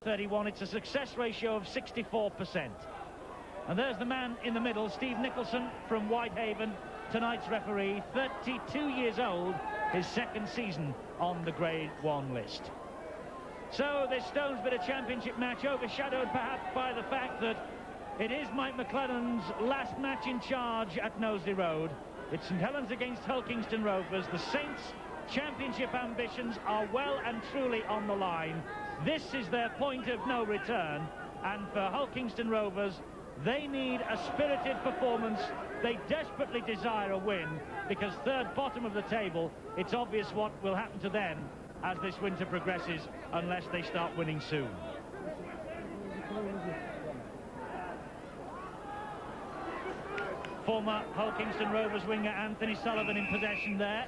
31, it's a success ratio of 64%. And there's the man in the middle, Steve Nicholson from Whitehaven, tonight's referee, 32 years old, his second season on the Grade 1 list. So this Stonesborough Championship match overshadowed perhaps by the fact that it is Mike McLennan's last match in charge at Knowsley Road. It's St Helens against Hull Kingston Rovers. The Saints' championship ambitions are well and truly on the line. This is their point of no return, and for Hull Kingston Rovers, they need a spirited performance. They desperately desire a win, because third bottom of the table, it's obvious what will happen to them as this winter progresses, unless they start winning soon. Former Hull Kingston Rovers winger Anthony Sullivan in possession there,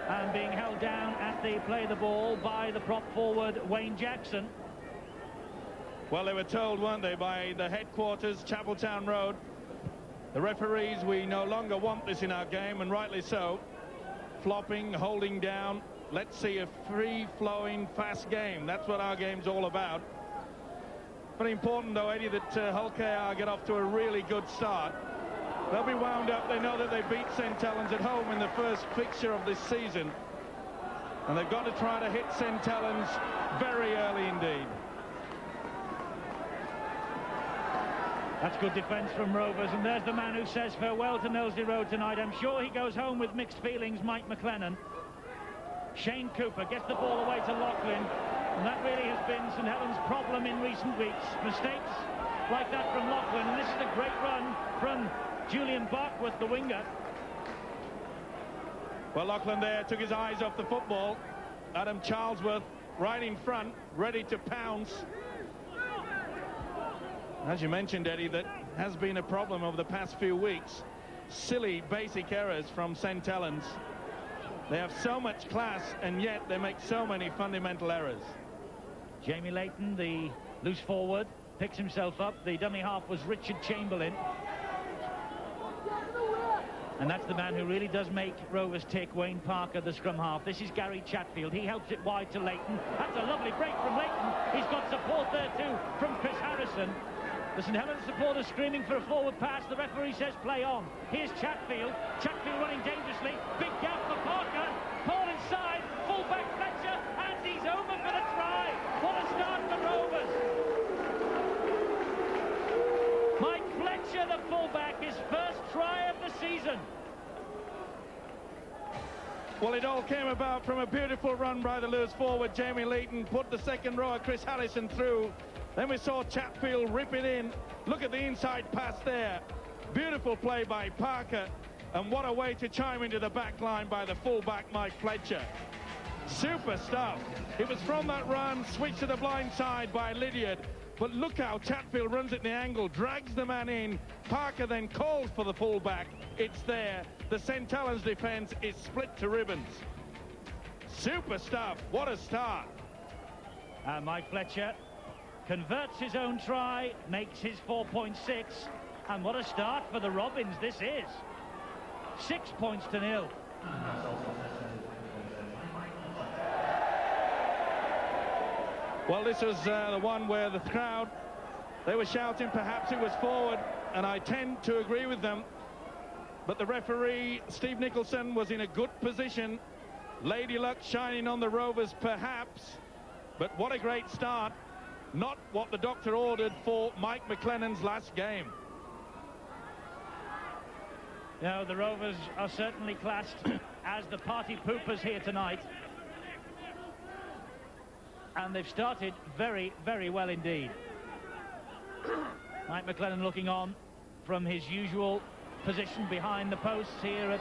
and being held down at the play the ball by the prop forward Wayne Jackson. Well, they were told, weren't they, by the headquarters, Chapeltown Road, the referees, we no longer want this in our game, and rightly so. Flopping, holding down, let's see a free-flowing, fast game. That's what our game's all about. Very important, though, Eddie, that Hull KR get off to a really good start. They'll be wound up. They know that they beat St Helens at home in the first fixture of this season, and they've got to try to hit St Helens very early indeed. That's good defence from Rovers, and there's the man who says farewell to Knowsley Road tonight. I'm sure he goes home with mixed feelings, Mike McLennan. Shane Cooper gets the ball away to Lachlan, and that really has been St Helens' problem in recent weeks. Mistakes like that from Lachlan, and this is a great run from Julian Barkworth, the winger. Well, Lachlan there took his eyes off the football. Adam Charlesworth right in front, ready to pounce. As you mentioned, Eddie, that has been a problem over the past few weeks. Silly basic errors from St Helens. They have so much class, and yet they make so many fundamental errors. Jamie Leighton, the loose forward, picks himself up. The dummy half was Richard Chamberlain. And that's the man who really does make Rovers tick, Wayne Parker, the scrum half. This is Gary Chatfield. He helps it wide to Leighton. That's a lovely break from Leighton. He's got support there too from Chris Harrison. The St Helens supporters screaming for a forward pass. The referee says play on. Here's Chatfield. Chatfield running dangerously. Big gap for Parker. Paul inside. Fullback Fletcher. And he's over for the try. What a start for Rovers. Mike Fletcher, the fullback, his first try of the season. Well, it all came about from a beautiful run by the loose forward, Jamie Leighton, put the second rower, Chris Harrison, through. Then we saw Chatfield rip it in. Look at the inside pass there. Beautiful play by Parker. And what a way to chime into the back line by the fullback, Mike Fletcher. Super stuff. It was from that run, switched to the blind side by Lydiard. But look how Chatfield runs at the angle, drags the man in. Parker then calls for the fullback. It's there. The St Helens defence is split to ribbons. Super stuff. What a start. Mike Fletcher converts his own try, makes his 4.6, and what a start for the Robins this is. 6 points to 0. Well, this was the one where the crowd, they were shouting perhaps it was forward, and I tend to agree with them. But the referee, Steve Nicholson, was in a good position. Lady Luck shining on the Rovers perhaps, but what a great start. Not what the doctor ordered for Mike McLennan's last game. No, the Rovers are certainly classed as the party poopers here tonight. And they've started very, very well indeed. Mike McLennan looking on from his usual position behind the posts here at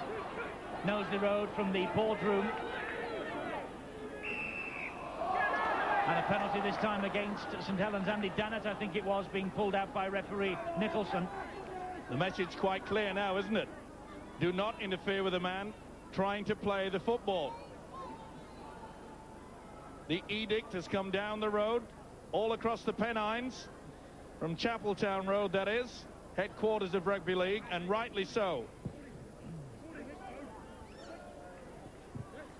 Knowsley Road from the boardroom. And a penalty this time against St Helens. Andy Dannett, I think it was, being pulled out by referee Nicholson. The message quite clear now, isn't it? Do not interfere with a man trying to play the football. The edict has come down the road, all across the Pennines, from Chapeltown Road, that is, headquarters of Rugby League, and rightly so.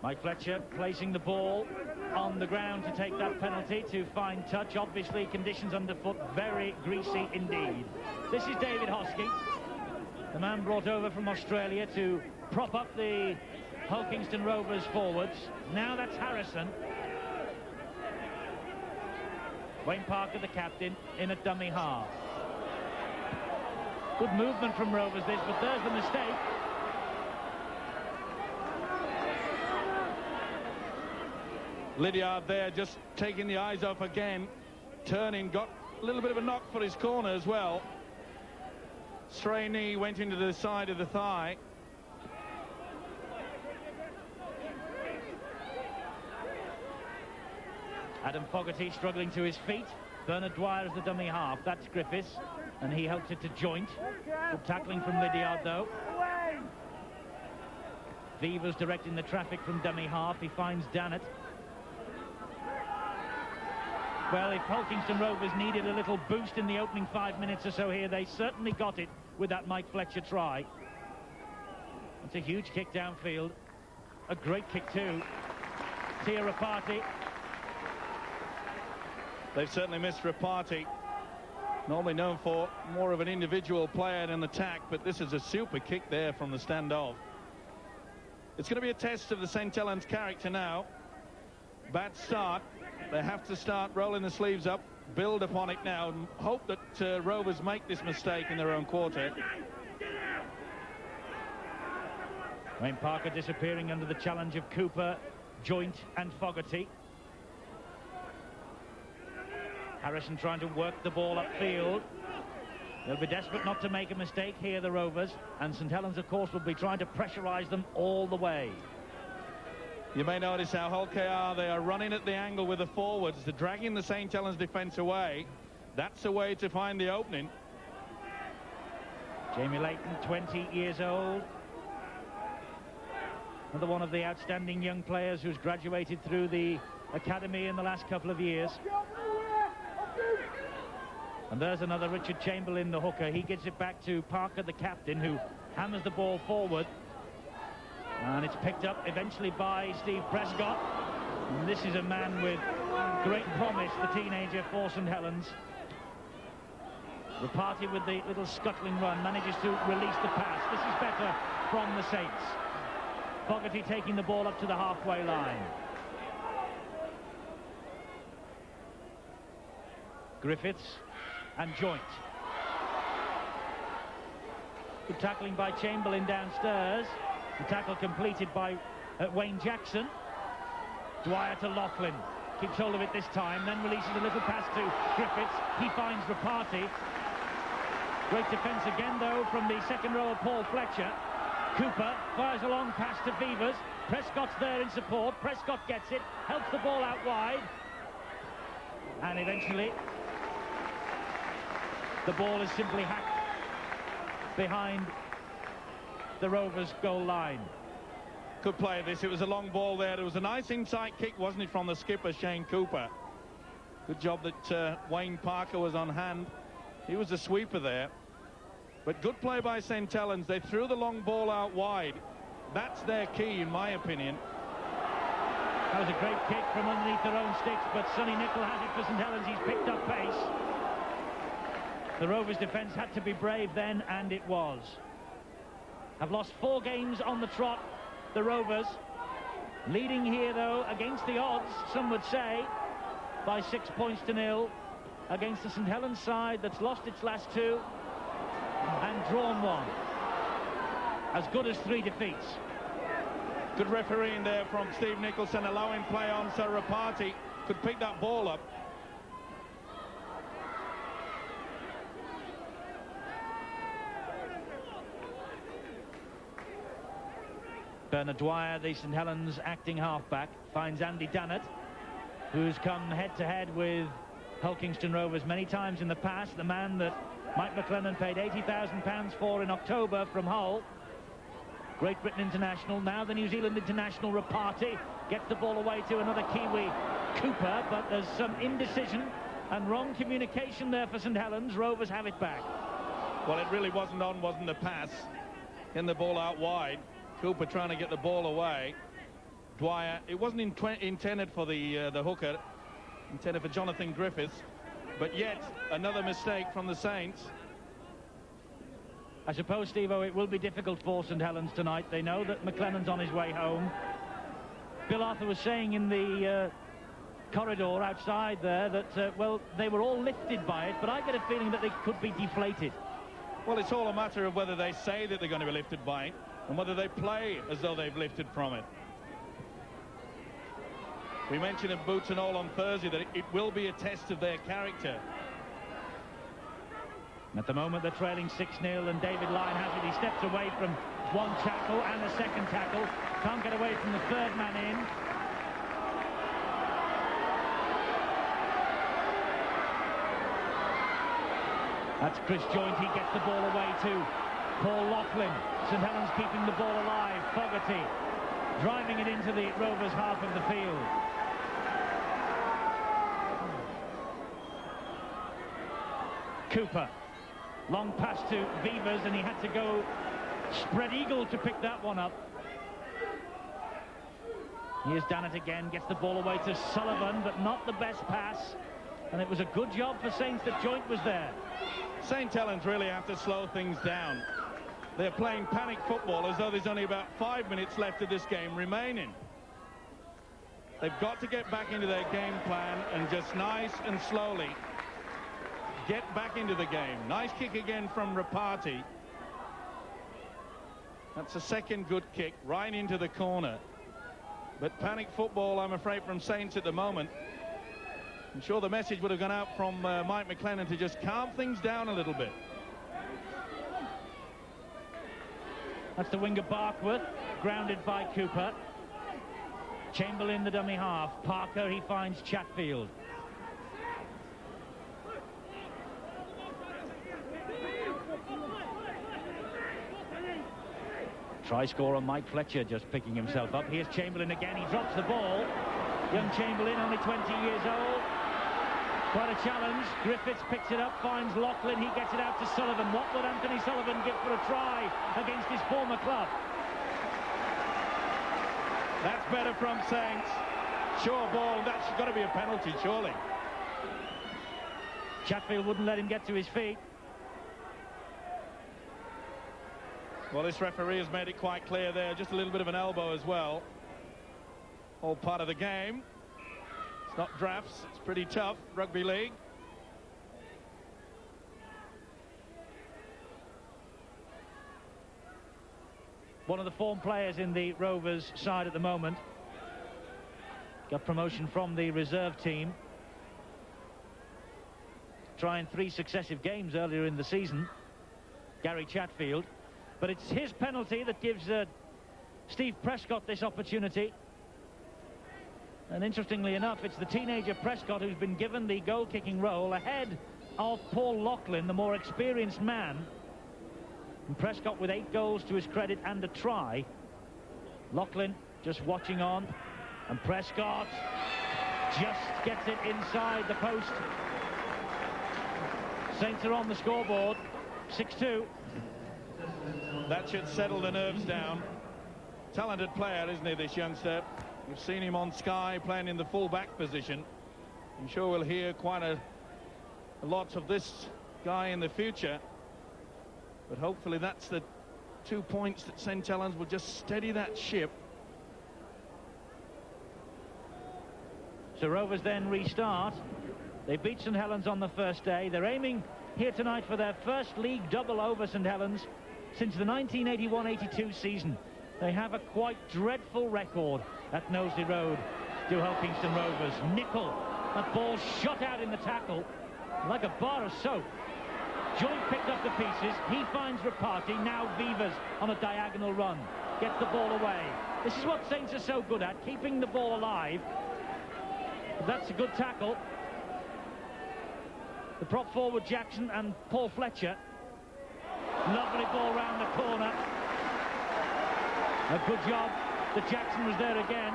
Mike Fletcher placing the ball on the ground to take that penalty, to find touch. Obviously, conditions underfoot very greasy indeed. This is David Hosking, the man brought over from Australia to prop up the Hull Kingston Rovers forwards. Now that's Harrison. Wayne Parker, the captain, in at dummy half. Good movement from Rovers this, but there's the mistake. Lydiard there just taking the eyes off again, turning, got a little bit of a knock for his corner as well. Stray knee went into the side of the thigh. Adam Fogarty struggling to his feet. Bernard Dwyer is the dummy half. That's Griffiths, and he helps it to Joint. Good tackling from Lydiard though. Vivers directing the traffic from dummy half. He finds Dannett. Well, if Hull Kingston Rovers needed a little boost in the opening 5 minutes or so here, they certainly got it with that Mike Fletcher try. It's a huge kick downfield. A great kick too. Tia Rapati. They've certainly missed Rapati. Normally known for more of an individual player in attack, but this is a super kick there from the standoff. It's going to be a test of the St. Helens character now. Bad start. They have to start rolling the sleeves up, build upon it now, and hope that Rovers make this mistake in their own quarter. Wayne Parker disappearing under the challenge of Cooper, Joint and Fogarty. Harrison trying to work the ball upfield. They'll be desperate not to make a mistake here, the Rovers, and St. Helens, of course, will be trying to pressurise them all the way. You may notice how Hull KR, they are running at the angle with the forwards. They're dragging the St. Helens defence away. That's a way to find the opening. Jamie Leighton, 20 years old. Another one of the outstanding young players who's graduated through the academy in the last couple of years. And there's another Richard Chamberlain, the hooker. He gives it back to Parker, the captain, who hammers the ball forward. And it's picked up eventually by Steve Prescott. And this is a man with great promise, the teenager for St. Helens. Rapati with the little scuttling run manages to release the pass. This is better from the Saints. Fogarty taking the ball up to the halfway line. Griffiths and Joint. Good tackling by Chamberlain downstairs. The tackle completed by Wayne Jackson. Dwyer to Laughlin. Keeps hold of it this time, then releases a little pass to Griffiths. He finds Rapati. Great defence again, though, from the second row of Paul Fletcher. Cooper fires a long pass to Vivers. Prescott's there in support. Prescott gets it, helps the ball out wide. And eventually, the ball is simply hacked behind the Rovers' goal line. Good play this. It was a long ball there. There was a nice inside kick, wasn't it, from the skipper, Shane Cooper. Good job that Wayne Parker was on hand. He was a sweeper there. But good play by St. Helens. They threw the long ball out wide. That's their key, in my opinion. That was a great kick from underneath their own sticks, but Sonny Nicol has it for St. Helens. He's picked up pace. The Rovers' defence had to be brave then, and it was. Have lost 4 games on the trot, the Rovers. Leading here, though, against the odds, some would say, by 6-0 against the St. Helens side that's lost its last 2 and drawn 1. As good as 3 defeats. Good refereeing there from Steve Nicholson, allowing play on so Rapati could pick that ball up. Bernard Dwyer, the St. Helens acting halfback, finds Andy Dannett, who's come head-to-head with Hull Kingston Rovers many times in the past. The man that Mike McLennan paid £80,000 for in October from Hull. Great Britain international, now the New Zealand international. Rapati gets the ball away to another Kiwi, Cooper, but there's some indecision and wrong communication there for St. Helens. Rovers have it back. Well, it really wasn't the pass. In the ball out wide. Cooper trying to get the ball away. Dwyer. It wasn't intended for the hooker, intended for Jonathan Griffiths, but yet another mistake from the Saints. I suppose, Steve-O, it will be difficult for St Helens tonight. They know that McLennan's on his way home. Bill Arthur was saying in the corridor outside there that, well, they were all lifted by it, but I get a feeling that they could be deflated. Well, it's all a matter of whether they say that they're going to be lifted by it and whether they play as though they've lifted from it. We mentioned in Boots and All on Thursday that it will be a test of their character. At the moment, they're trailing 6-0, and David Lyon has it. He steps away from one tackle and a second tackle. Can't get away from the third man in. That's Chris Joint. He gets the ball away to Paul Loughlin. St Helens keeping the ball alive. Fogarty driving it into the Rovers' half of the field. Cooper. Long pass to Vivers, and he had to go spread eagle to pick that one up. Here's Dannett again, gets the ball away to Sullivan, but not the best pass. And it was a good job for Saints that Joint was there. St Helens really have to slow things down. They're playing panic football as though there's only about 5 minutes left of this game remaining. They've got to get back into their game plan and just nice and slowly get back into the game. Nice kick again from Rapati. That's a second good kick right into the corner. But panic football, I'm afraid, from Saints at the moment. I'm sure the message would have gone out from Mike McLennan to just calm things down a little bit. That's the winger Barkworth, grounded by Cooper. Chamberlain, the dummy half. Parker, he finds Chatfield. Try scorer Mike Fletcher just picking himself up. Here's Chamberlain again. He drops the ball. Young Chamberlain, only 20 years old. Quite a challenge. Griffiths picks it up, finds Loughlin. He gets it out to Sullivan. What would Anthony Sullivan give for a try against his former club? That's better from Saints. Sure ball. That's got to be a penalty, surely. Chatfield wouldn't let him get to his feet. Well, this referee has made it quite clear there. Just a little bit of an elbow as well. All part of the game. It's not drafts. It's pretty tough. Rugby league. One of the form players in the Rovers side at the moment. Got promotion from the reserve team. Trying 3 successive games earlier in the season. Gary Chatfield. But it's his penalty that gives Steve Prescott this opportunity. And interestingly enough, it's the teenager Prescott who's been given the goal-kicking role ahead of Paul Loughlin, the more experienced man. And Prescott with 8 goals to his credit and a try. Loughlin just watching on. And Prescott just gets it inside the post. Saints are on the scoreboard. 6-2. That should settle the nerves down. Talented player, isn't he, this youngster? We've seen him on Sky playing in the full-back position. I'm sure we'll hear quite a lot of this guy in the future. But hopefully that's the 2 points that St Helens will just steady that ship. So Rovers then restart. They beat St Helens on the first day. They're aiming here tonight for their first league double over St Helens since the 1981-82 season. They have a quite dreadful record at Knowsley Road. Do help Kingston Rovers. Nickel. That ball shot out in the tackle like a bar of soap. Joint picked up the pieces. He finds Rapati. Now Vivers on a diagonal run. Gets the ball away. This is what Saints are so good at, keeping the ball alive. That's a good tackle. The prop forward Jackson and Paul Fletcher. Lovely ball round the corner. A good job that Jackson was there again.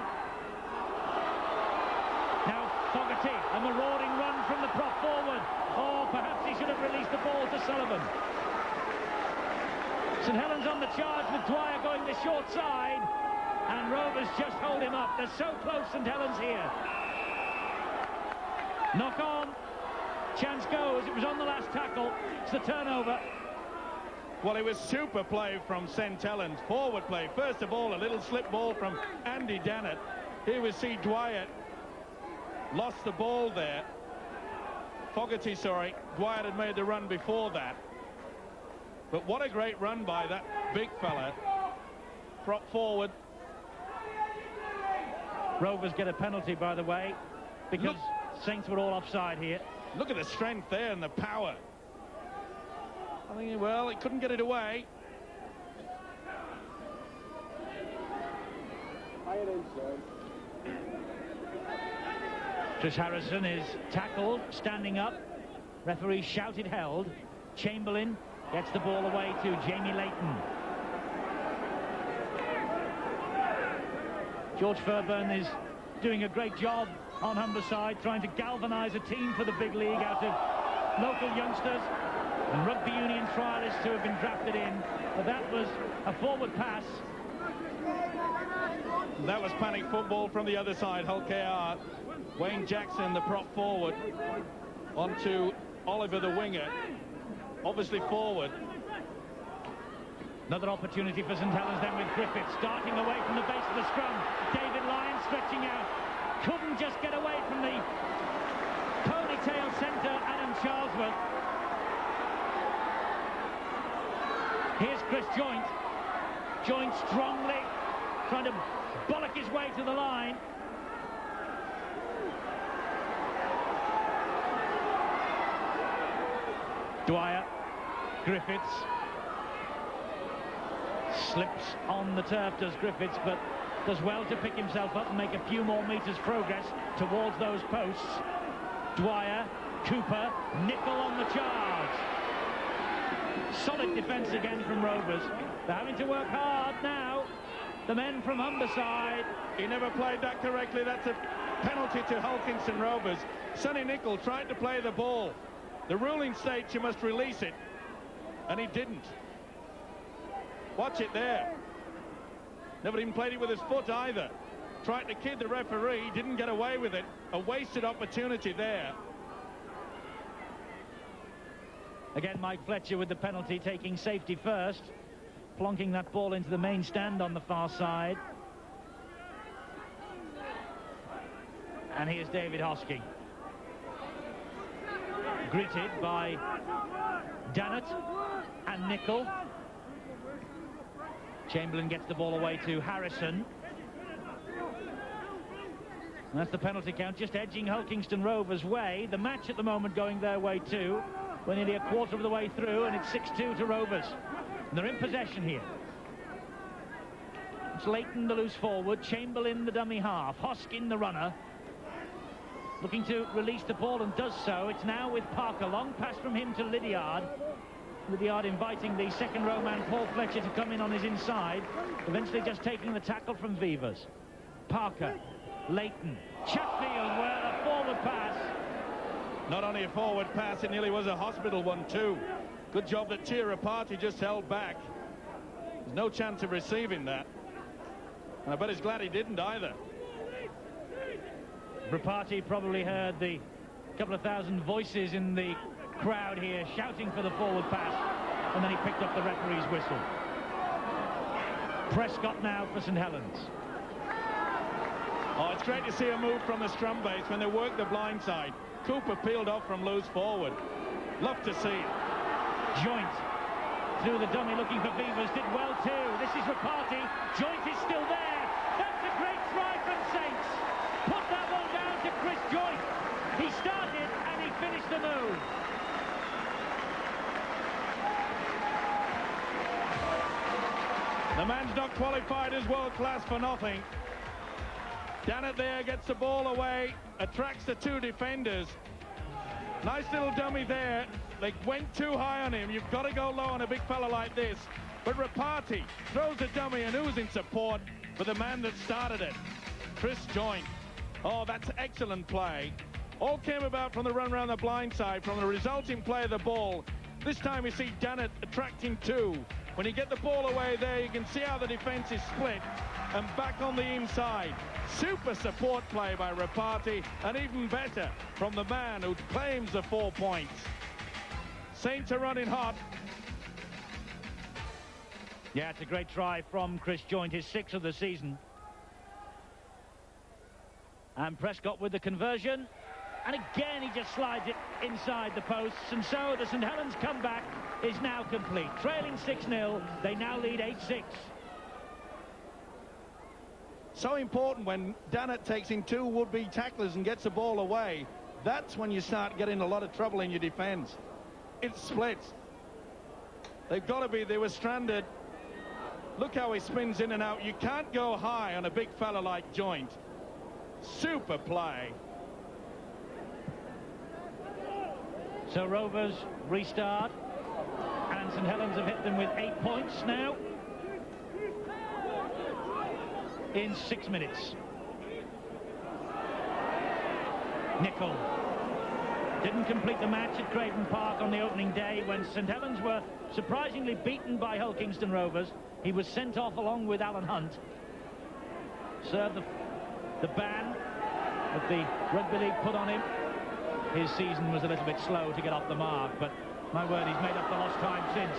Now Fogarty, a marauding run from the prop forward. Oh, perhaps he should have released the ball to Sullivan. St Helens on the charge with Dwyer going the short side. and Rovers just hold him up. They're so close, St Helens here. Knock on. Chance goes. It was on the last tackle. It's the turnover. Well, it was super play from St Helens. Forward play. First of all, a little slip ball from Andy Dannett. Here we see Dwyer lost the ball there. Fogarty, sorry. Dwyer had made the run before that. But what a great run by that big fella. Prop forward. Rovers get a penalty, by the way, because Saints were all offside here. Look at the strength there and the power. I mean, well, he couldn't get it away. Chris Harrison is tackled, standing up. Referee shouted held. Chamberlain gets the ball away to Jamie Leighton. George Fairbairn is doing a great job on Humberside, trying to galvanise a team for the big league out of local youngsters and rugby union trialists who have been drafted in. But that was a forward pass. That was panic football from the other side. Hull KR. Wayne Jackson, the prop forward, onto Oliver, the winger. Obviously forward. Another opportunity for St Helens then with Griffiths starting away from the base of the scrum. David Lyon stretching out. Couldn't just get away from the ponytail centre, Adam Charlesworth. Here's Chris Joint. Joint strongly trying to bollock his way to the line. Dwyer, Griffiths. Slips on the turf, does Griffiths, but does well to pick himself up and make a few more metres progress towards those posts. Dwyer, Cooper, Nicol on the charge. Solid defence again from Rovers. They're having to work hard now. The men from Humberside. He never played that correctly. That's a penalty to Hulkinson Rovers. Sonny Nicol tried to play the ball. The ruling states you must release it, and he didn't. Watch it there. Never even played it with his foot either. Tried to kid the referee, didn't get away with it. A wasted opportunity there. Again, Mike Fletcher with the penalty, taking safety first, plonking that ball into the main stand on the far side. And here's David Hosking. Greeted by Dannett and Nicol. Chamberlain gets the ball away to Harrison. And that's the penalty count, just edging Hulkingston Rovers' way. The match at the moment going their way too. We're nearly a quarter of the way through, and it's 6-2 to Rovers. And they're in possession here. It's Leighton, the loose forward. Chamberlain, the dummy half. Hoskin, the runner. Looking to release the ball and does so. It's now with Parker. Long pass from him to Lydiard. Lydiard inviting the second row man Paul Fletcher to come in on his inside. Eventually just taking the tackle from Vivas. Parker, Leighton, Chatfield, where a forward pass. Not only a forward pass, it nearly was a hospital one too. Good job that Tirapati just held back. There's no chance of receiving that. And I bet he's glad he didn't either. Rapati probably heard the couple of thousand voices in the crowd here shouting for the forward pass, and then he picked up the referee's whistle. Prescott now for St Helens. Oh, it's great to see a move from the scrum base when they work the blind side. Cooper peeled off from loose forward. Love to see it. Joint through the dummy looking for Vivas, did well too. This is Rapati. Joint is still there. That's a great try from Saints. Put that one down to Chris Joint. He started and he finished the move. The man's not qualified as world class for nothing. Dannett there gets the ball away, attracts the two defenders. Nice little dummy there. They went too high on him. You've got to go low on a big fella like this. But Rapati throws the dummy, and who's in support for the man that started it? Chris Joint. Oh, that's excellent play. All came about from the run around the blind side, from the resulting play of the ball. This time we see Dannett attracting two. When you get the ball away there, you can see how the defence is split and back on the inside. Super support play by Rapati, and even better from the man who claims the 4 points. Saints are running hot. Yeah, it's a great try from Chris Joint, his 6th of the season. And Prescott with the conversion. And again, he just slides it inside the posts. And so the St Helens comeback is now complete. Trailing 6-0, they now lead 8-6. So important when Dannett takes in 2 would-be tacklers and gets the ball away. That's when you start getting a lot of trouble in your defence. It splits. They've got to be, they were stranded. Look how he spins in and out. You can't go high on a big fella like Joint. Super play. So Rovers restart, and St Helens have hit them with 8 points now in 6 minutes. Nicol didn't complete the match at Craven Park on the opening day when St Helens were surprisingly beaten by Hull Kingston Rovers. He was sent off along with Alan Hunt. Served the ban that the Rugby League put on him. His season was a little bit slow to get off the mark, but my word, he's made up the lost time since.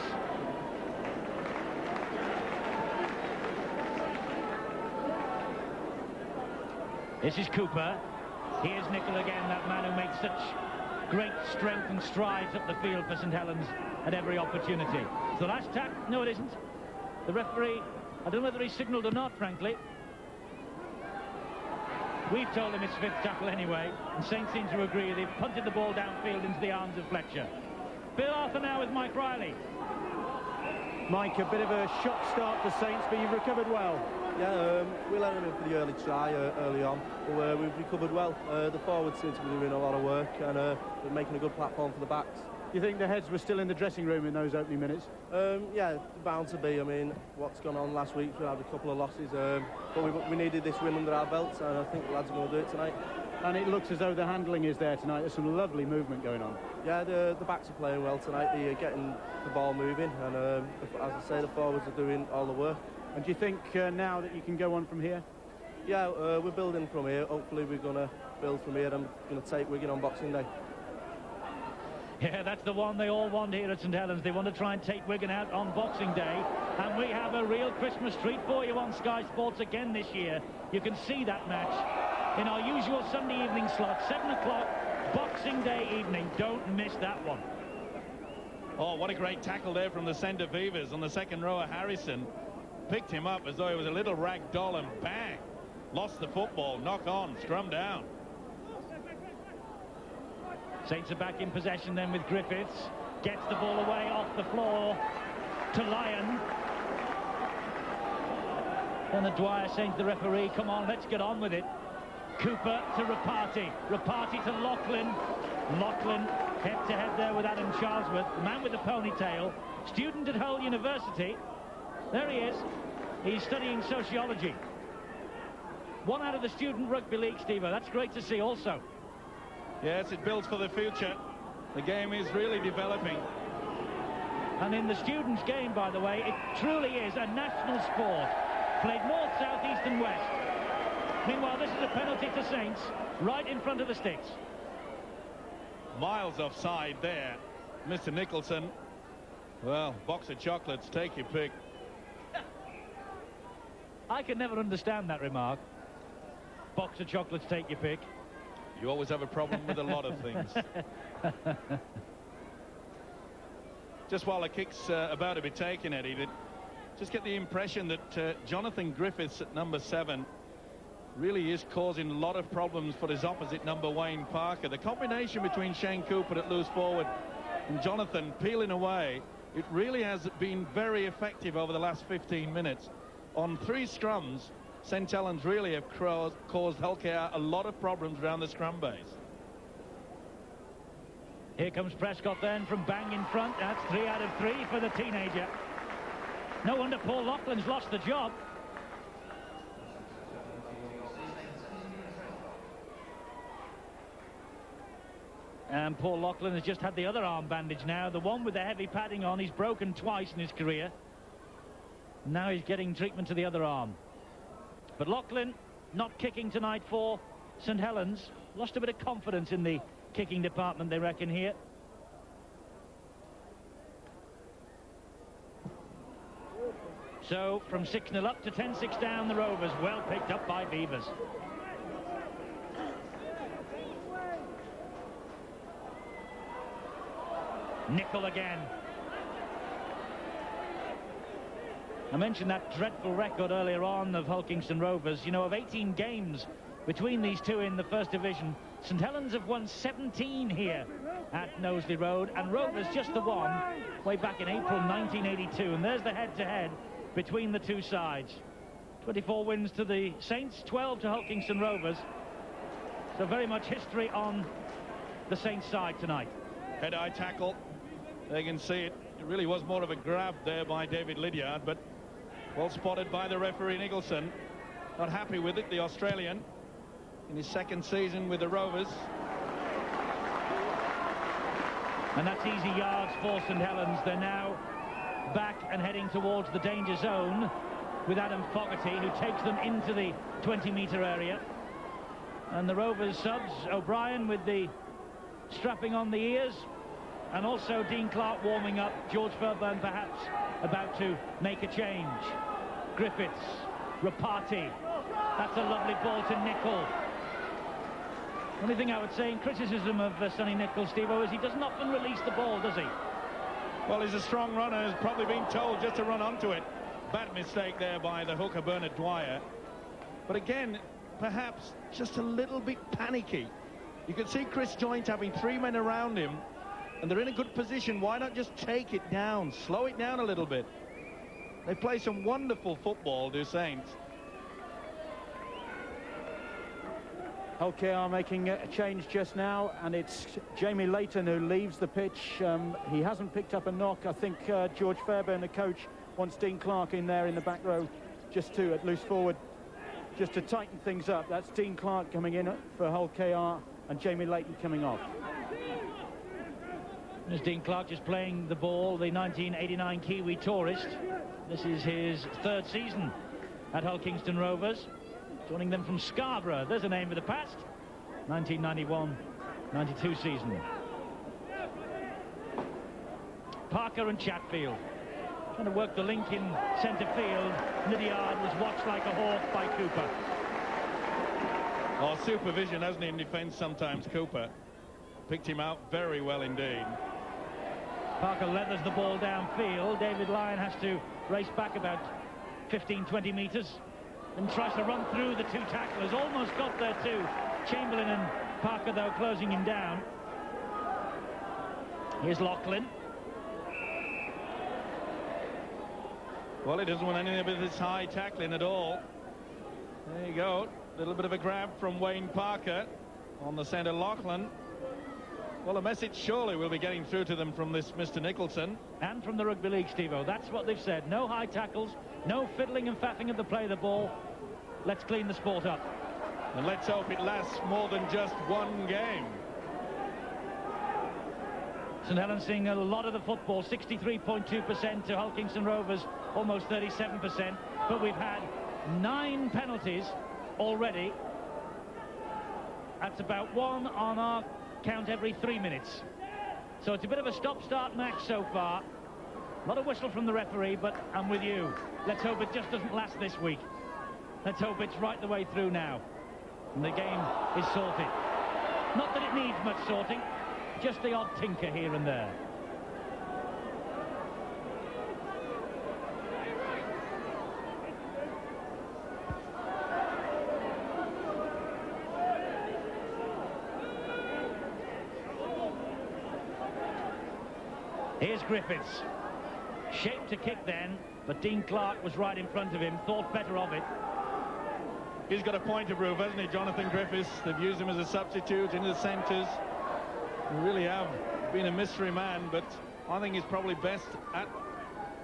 This is Cooper. Here's Nicol again, that man who makes such great strength and strides up the field for St Helens at every opportunity. It's the last tack. No, it isn't. The referee, I don't know whether he signalled or not, frankly. We've told him it's 5th tackle anyway, and Saints seem to agree. They've punted the ball downfield into the arms of Fletcher. Bill Arthur now with Mike Riley. Mike, a bit of a shock start for Saints, but you've recovered well. Yeah, we let him in for the early try early on, but we've recovered well. The forwards seem to be doing a lot of work, and we're making a good platform for the backs. Do you think the heads were still in the dressing room in those opening minutes? Yeah, bound to be. I mean, what's gone on last week, we had a couple of losses, but we needed this win under our belts, and I think the lads are going to do it tonight. And it looks as though the handling is there tonight. There's some lovely movement going on. Yeah, the backs are playing well tonight. They're getting the ball moving, and as I say, the forwards are doing all the work. And do you think now that you can go on from here? Yeah, we're building from here. Hopefully we're going to build from here. I'm going to take Wigan on Boxing Day. Yeah, that's the one they all want here at St Helens. They want to try and take Wigan out on Boxing Day. And we have a real Christmas treat for you on Sky Sports again this year. You can see that match in our usual Sunday evening slot, 7 o'clock, Boxing Day evening. Don't miss that one. Oh, what a great tackle there from the centre Vivas on the second rower. Harrison picked him up as though he was a little rag doll, and bang, lost the football. Knock on, scrum down. Saints are back in possession then with Griffiths. Gets the ball away off the floor to Lyon. Then the Dwyer saying to the referee, come on, let's get on with it. Cooper to Rapati. Rapati to Lachlan. Lachlan head-to-head there with Adam Charlesworth, the man with the ponytail. Student at Hull University. There he is. He's studying sociology. One out of the Student Rugby League, Steve-O. That's great to see also. Yes, it builds for the future. The game is really developing. And in the students' game, by the way, it truly is a national sport. Played north, south, east and west. Meanwhile, this is a penalty to Saints, right in front of the sticks. Miles offside there. Mr. Nicholson. Well, box of chocolates, take your pick. I can never understand that remark. Box of chocolates, take your pick. You always have a problem with a lot of things. Just while the kick's about to be taken, Eddie, just get the impression that Jonathan Griffiths at number 7 really is causing a lot of problems for his opposite number, Wayne Parker. The combination between Shane Cooper at loose forward and Jonathan peeling away, it really has been very effective over the last 15 minutes. On 3 scrums, St Helens really have caused Hull KR a lot of problems around the scrum base. Here comes Prescott then from bang in front. That's 3 out of 3 for the teenager. No wonder Paul Laughlin's lost the job. And Paul Laughlin has just had the other arm bandage now. The one with the heavy padding on, he's broken twice in his career. Now he's getting treatment to the other arm. But Lachlan not kicking tonight for St Helens. Lost a bit of confidence in the kicking department, they reckon, here. So from 6-0 up to 10-6 down, the Rovers. Well picked up by Beavers. Nickel again. I mentioned that dreadful record earlier on of Hulkingston Rovers. You know, of 18 games between these two in the First Division, St Helens have won 17 here at Knowsley Road, and Rovers just the one way back in April 1982. And there's the head-to-head between the two sides. 24 wins to the Saints, 12 to Hulkingston Rovers. So very much history on the Saints side tonight. Head-eye tackle. They can see it. It really was more of a grab there by David Lydiard, but well spotted by the referee Nicholson. Not happy with it, the Australian, in his second season with the Rovers. And that's easy yards for St Helens. They're now back and heading towards the danger zone with Adam Fogarty, who takes them into the 20-metre area. And the Rovers subs, O'Brien with the strapping on the ears, and also Dean Clark warming up. George Fairbairn perhaps about to make a change. Griffiths, Rapati. That's a lovely ball to Nickel. Only thing I would say in criticism of Sonny Nickel, Steve-O, is he doesn't often release the ball, does he? Well, he's a strong runner, has probably been told just to run onto it. Bad mistake there by the hooker Bernard Dwyer. But again, perhaps just a little bit panicky. You can see Chris Joint having 3 men around him, and they're in a good position. Why not just take it down, slow it down a little bit? They play some wonderful football, do Saints. LKR making a change just now, and it's Jamie Layton who leaves the pitch. He hasn't picked up a knock. I think George Fairbairn, the coach, wants Dean Clark in there in the back row, just to, at loose forward, just to tighten things up. That's Dean Clark coming in for Hull KR and Jamie Layton coming off. There's Dean Clark just playing the ball, the 1989 Kiwi tourist. This is his 3rd season at Hulkingston Rovers, joining them from Scarborough. There's a name of the past. 1991-92 season. Parker and Chatfield trying to work the link in centre field. Lydiard was watched like a hawk by Cooper. Oh, supervision, hasn't he, in defence sometimes, Cooper. Picked him out very well indeed. Parker leathers the ball downfield. David Lyon has to race back about 15-20 metres and tries to run through the two tacklers. Almost got there too. Chamberlain and Parker, though, closing him down. Here's Lachlan. Well, he doesn't want anything with this high tackling at all. There you go. A little bit of a grab from Wayne Parker on the centre. Lachlan. Well, a message surely will be getting through to them from this Mr. Nicholson. And from the Rugby League, Steve-O. That's what they've said. No high tackles, no fiddling and faffing at the play of the ball. Let's clean the sport up. And let's hope it lasts more than just one game. St Helens seeing a lot of the football, 63.2% to Hulkingston Rovers, almost 37%. But we've had 9 penalties already. That's about 1 on our count every 3 minutes. So it's a bit of a stop-start match so far. Not a whistle from the referee, but I'm with you. Let's hope it just doesn't last this week. Let's hope it's right the way through now. And the game is sorted. Not that it needs much sorting, just the odd tinker here and there. Here's Griffiths. Shaped to kick then, but Dean Clark was right in front of him, thought better of it. He's got a point to prove, hasn't he, Jonathan Griffiths? They've used him as a substitute in the centres. They really have been a mystery man, but I think he's probably best at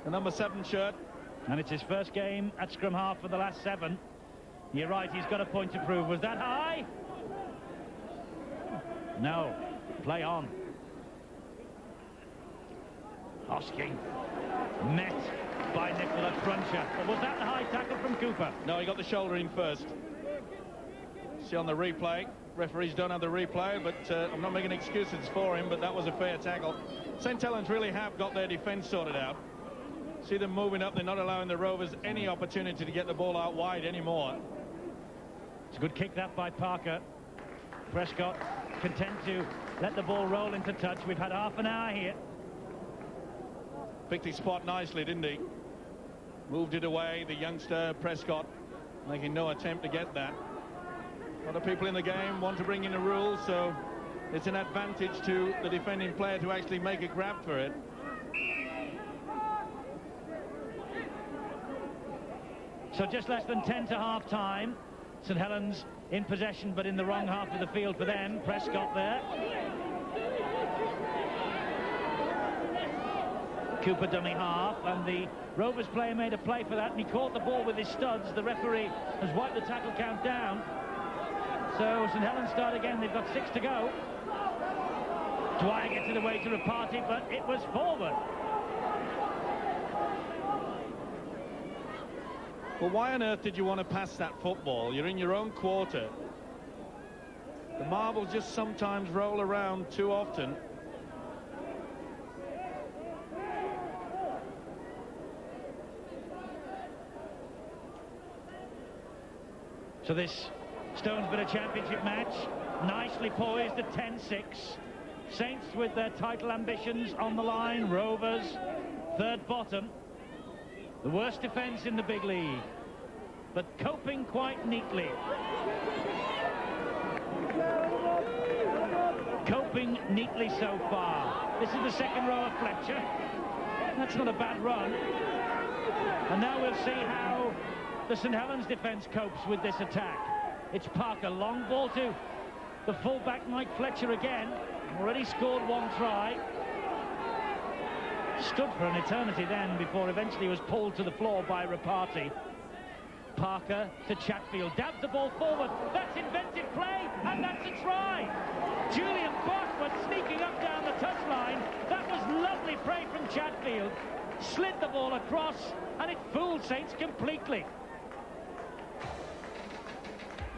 the number 7 shirt. And it's his first game at scrum half for the last 7. You're right, he's got a point to prove. Was that high? No. Play on. Hosking met by Nicola Cruncher. But was that the high tackle from Cooper? No, he got the shoulder in first. See on the replay, referees don't have the replay, but I'm not making excuses for him, but that was a fair tackle. St Helens really have got their defence sorted out. See them moving up, they're not allowing the Rovers any opportunity to get the ball out wide anymore. It's a good kick that by Parker. Prescott content to let the ball roll into touch. We've had half an hour here. Picked his spot nicely, didn't he? Moved it away, the youngster Prescott making no attempt to get that. A lot of people in the game want to bring in the rules, so it's an advantage to the defending player to actually make a grab for it. So just less than 10 to half-time. St Helens in possession, but in the wrong half of the field for them. Prescott there. Cooper dummy half, and the Rovers player made a play for that, and he caught the ball with his studs. The referee has wiped the tackle count down. So St Helens start again. They've got 6 to go. Dwyer gets it away to a party, but it was forward. Well, why on earth did you want to pass that football? You're in your own quarter. The marbles just sometimes roll around too often. So this Stonesborough Championship match, nicely poised at 10-6. Saints with their title ambitions on the line. Rovers, third bottom. The worst defence in the big league, but coping quite neatly. Coping neatly so far. This is the second row of Fletcher. That's not a bad run. And now we'll see how the St Helens defence copes with this attack. It's Parker, long ball to the fullback Mike Fletcher again. Already scored 1 try. Stood for an eternity then before eventually was pulled to the floor by Rapati. Parker to Chatfield, dabs the ball forward. That's inventive play, and that's a try. Julian Barkwood sneaking up down the touchline. That was lovely play from Chatfield. Slid the ball across, and it fooled Saints completely.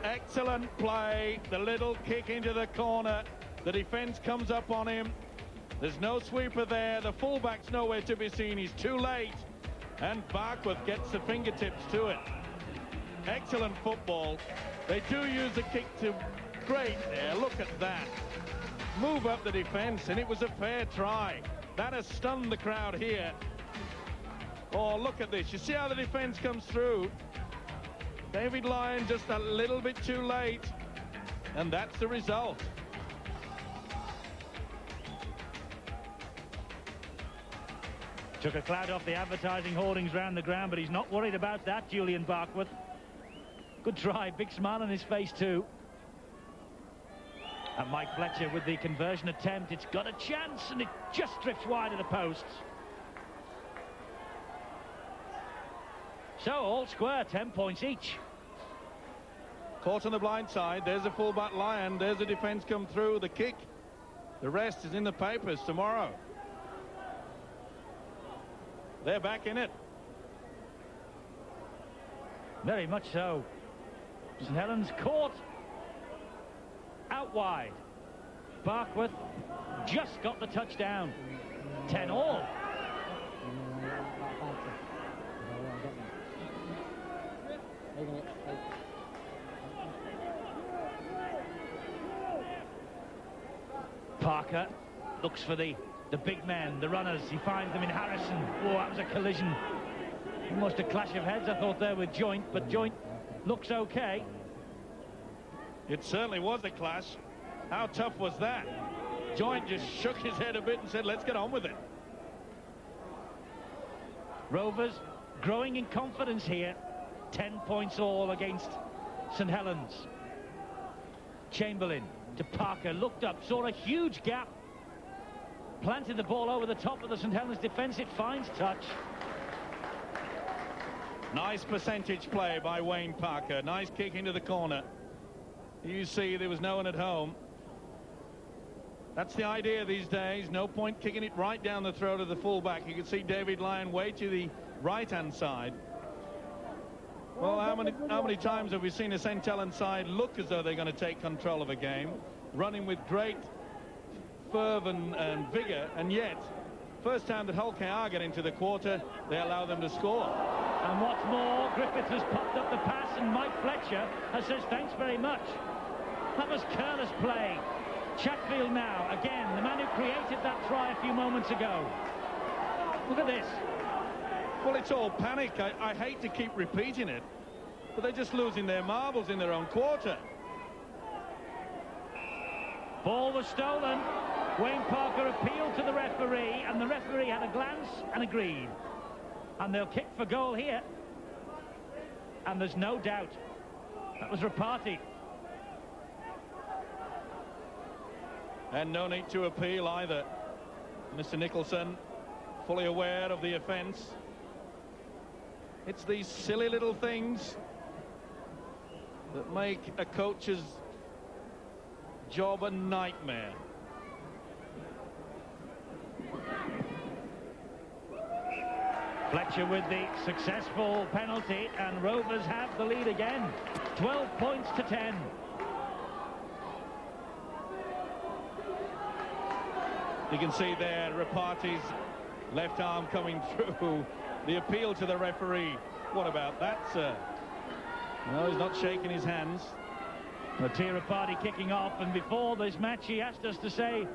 Excellent play. The little kick into the corner. The defence comes up on him. There's no sweeper there. The fullback's nowhere to be seen. He's too late. And Barkworth gets the fingertips to it. Excellent football. They do use the kick to great there. Look at that. Move up the defence, and it was a fair try. That has stunned the crowd here. Oh, look at this. You see how the defence comes through. David Lyon just a little bit too late. And that's the result. Took a cloud off the advertising hoardings round the ground, but he's not worried about that, Julian Barkwood. Good try, big smile on his face too. And Mike Fletcher with the conversion attempt. It's got a chance, and it just drifts wide of the posts. So all square, 10 points each. Caught on the blind side. There's a fullback Lyon. There's a defence come through. The kick. The rest is in the papers tomorrow. They're back in it. Very much so. St Helens caught out wide. Barkworth just got the touchdown. 10 all. Parker looks for the big men, the runners. He finds them in Harrison. Oh, that was a collision. Almost a clash of heads, I thought, there with Joint, but Joint looks okay. It certainly was a clash. How tough was that? Joint just shook his head a bit and said, let's get on with it. Rovers growing in confidence here. 10 points all against St Helens. Chamberlain to Parker, looked up, saw a huge gap. Planted the ball over the top of the St Helens defence. It finds touch. Nice percentage play by Wayne Parker. Nice kick into the corner. You see there was no one at home. That's the idea these days. No point kicking it right down the throat of the fullback. You can see David Lyon way to the right-hand side. Well, how many times have we seen a St. Helens side look as though they're going to take control of a game, running with great fervour and vigour, and yet, first time that Hull KR get into the quarter, they allow them to score. And what's more, Griffiths has popped up the pass, and Mike Fletcher has said thanks very much. That was careless play. Chatfield now, again, the man who created that try a few moments ago. Look at this. Well, it's all panic. I hate to keep repeating it, but they're just losing their marbles in their own quarter. Ball was stolen. Wayne Parker appealed to the referee, and the referee had a glance and agreed. And they'll kick for goal here. And there's no doubt. That was Rapati. And no need to appeal either. Mr. Nicholson, fully aware of the offence. It's these silly little things that make a coach's job a nightmare. Fletcher with the successful penalty, and Rovers have the lead again. 12 points to 10. You can see there Rapati's left arm coming through. The appeal to the referee. What about that, sir? No, he's not shaking his hands. Mattia Rapati kicking off, and before this match he asked us to say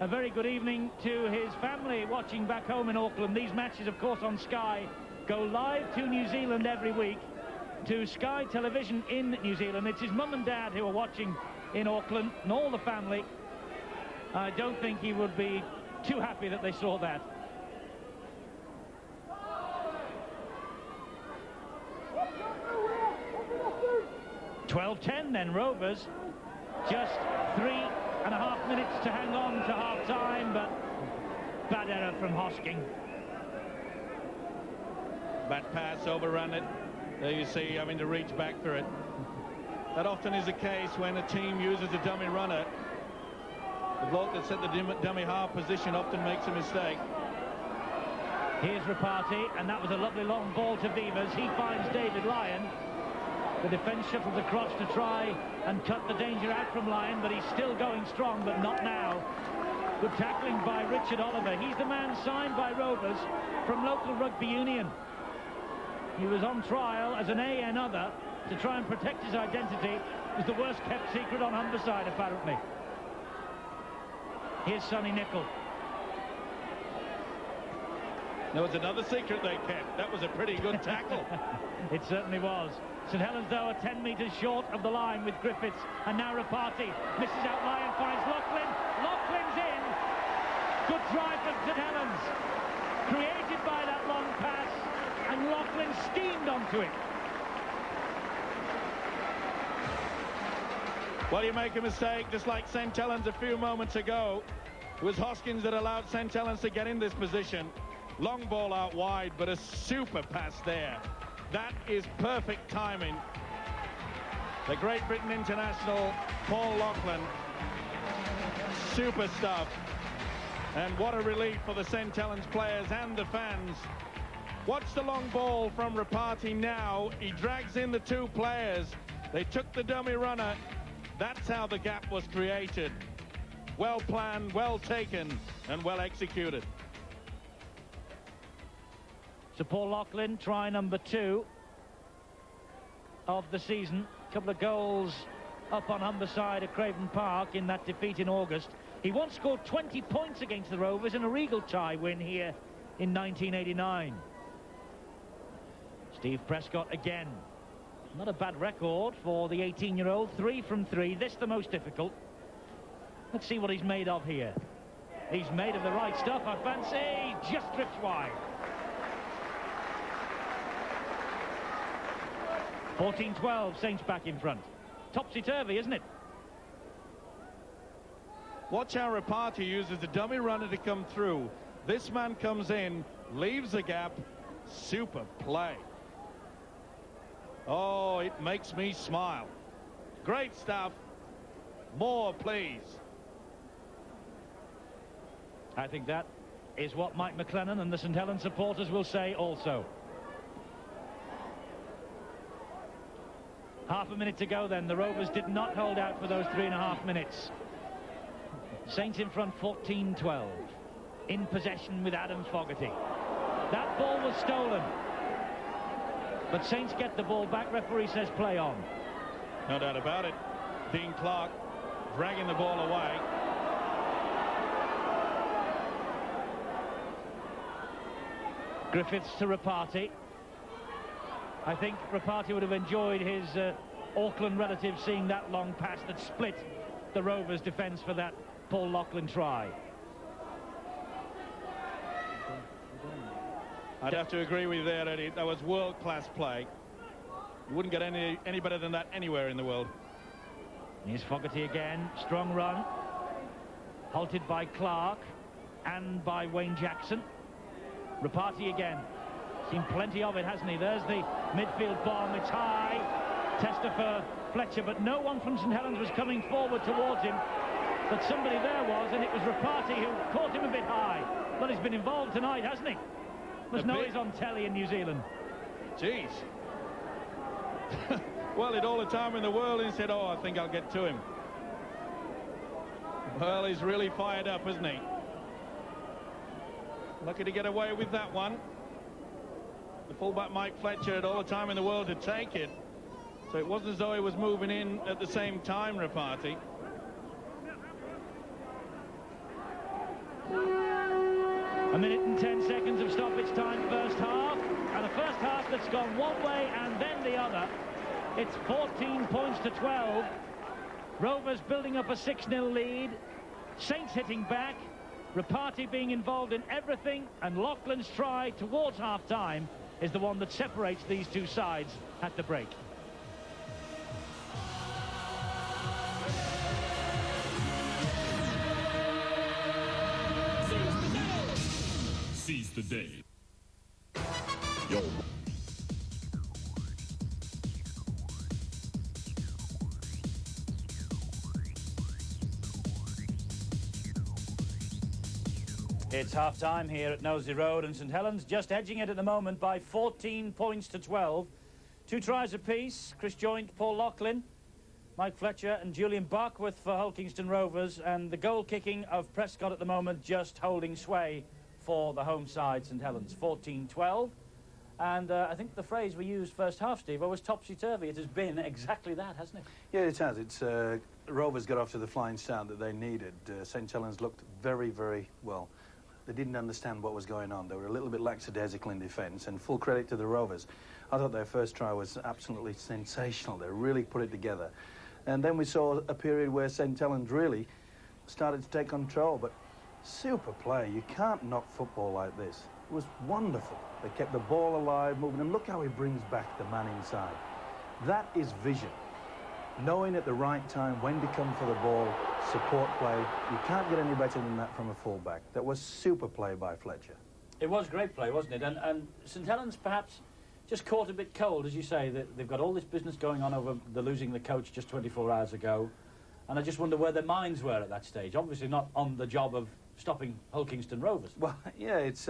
a very good evening to his family watching back home in Auckland. These matches, of course, on Sky go live to New Zealand every week, to Sky Television in New Zealand. It's his mum and dad who are watching in Auckland, and all the family. I don't think he would be too happy that they saw that. (12-10) then, Rovers. Just 3.5 minutes to hang on to half-time, but bad error from Hosking. Bad pass, overrun it. There you see, having to reach back for it. That often is the case when a team uses a dummy runner. The bloke that set the dummy half position often makes a mistake. Here's Rapati, and that was a lovely long ball to Vivas. He finds David Lyon. The defence shuffles across to try and cut the danger out from Lyon, but he's still going strong, but not now. Good tackling by Richard Oliver. He's the man signed by Rovers from local rugby union. He was on trial as an AN other to try and protect his identity. It was the worst kept secret on Humberside, apparently. Here's Sonny Nicol. There was another secret they kept. That was a pretty good tackle. It certainly was. St Helens, though, are 10 metres short of the line with Griffiths. And now Rapati misses out Lyon, finds Loughlin. Loughlin's in. Good drive from St Helens. Created by that long pass. And Loughlin steamed onto it. Well, you make a mistake, just like St Helens a few moments ago. It was Hoskins that allowed St Helens to get in this position. Long ball out wide, but a super pass there. That is perfect timing. The Great Britain international, Paul Loughlin. Super stuff. And what a relief for the St Helens players and the fans. Watch the long ball from Rapati now. He drags in the two players. They took the dummy runner. That's how the gap was created. Well planned, well taken, and well executed. So Paul Loughlin, try number 2 of the season. A couple of goals up on Humberside at Craven Park in that defeat in August. He once scored 20 points against the Rovers in a Regal tie win here in 1989. Steve Prescott again. Not a bad record for the 18-year-old. 3 from 3. This the most difficult. Let's see what he's made of here. He's made of the right stuff, I fancy. Just drifts wide. 14-12, Saints back in front. Topsy-turvy, isn't it? Watch how Rapati uses the dummy runner to come through. This man comes in, leaves the gap. Super play. Oh, it makes me smile. Great stuff. More, please. I think that is what Mike McLennan and the St Helens supporters will say also. Half a minute to go then. The Rovers did not hold out for those 3.5 minutes. Saints in front 14-12. In possession with Adam Fogarty. That ball was stolen. But Saints get the ball back. Referee says play on. No doubt about it. Dean Clark dragging the ball away. Griffiths to Rapati. I think Rapati would have enjoyed his Auckland relative seeing that long pass that split the Rovers' defence for that Paul Loughlin try. I'd have to agree with you there, Eddie. That was world-class play. You wouldn't get any better than that anywhere in the world. Here's Fogarty again. Strong run. Halted by Clark and by Wayne Jackson. Rapati again. Seen plenty of it, hasn't he? There's the midfield bomb. It's high. Tester for Fletcher, but no one from St Helens was coming forward towards him. But somebody there was, and it was Rapati who caught him a bit high. But he's been involved tonight, hasn't he? Must know he's on telly in New Zealand. Jeez. Well, he'd all the time in the world, and he said, oh, I think I'll get to him. Well, he's really fired up, isn't he? Lucky to get away with that one. The fullback Mike Fletcher had all the time in the world to take it. So it wasn't as though he was moving in at the same time, Rapati. A minute and 10 seconds of stoppage time first half. And a first half that's gone one way and then the other. It's 14 points to 12. Rovers building up a 6-0 lead. Saints hitting back. Rapati being involved in everything. And Loughlin's try towards half-time is the one that separates these two sides at the break. Seize the day. Yo. It's half-time here at Nosey Road, and St Helens just edging it at the moment by 14 points to 12. 2 tries apiece. Chris Joint, Paul Loughlin, Mike Fletcher and Julian Barkworth for Hulkingston Rovers, and the goal kicking of Prescott at the moment just holding sway for the home side, St Helens. 14-12. And I think the phrase we used first half, Steve, was topsy-turvy. It has been exactly that, hasn't it? Yeah, it has. It's Rovers got off to the flying start that they needed. St Helens looked very, very well. They didn't understand what was going on. They were a little bit lackadaisical in defence, and full credit to the Rovers. I thought their first try was absolutely sensational. They really put it together. And then we saw a period where St Helens really started to take control, but super play. You can't knock football like this. It was wonderful. They kept the ball alive, moving, and look how he brings back the man inside. That is vision. Knowing at the right time when to come for the ball, support play. You can't get any better than that from a fullback. That was super play by Fletcher. It was great play, wasn't it? And St Helens perhaps just caught a bit cold, as you say. That they've got all this business going on over the losing the coach just 24 hours ago. And I just wonder where their minds were at that stage. Obviously not on the job of stopping Hulkingston Rovers. Well, yeah, it's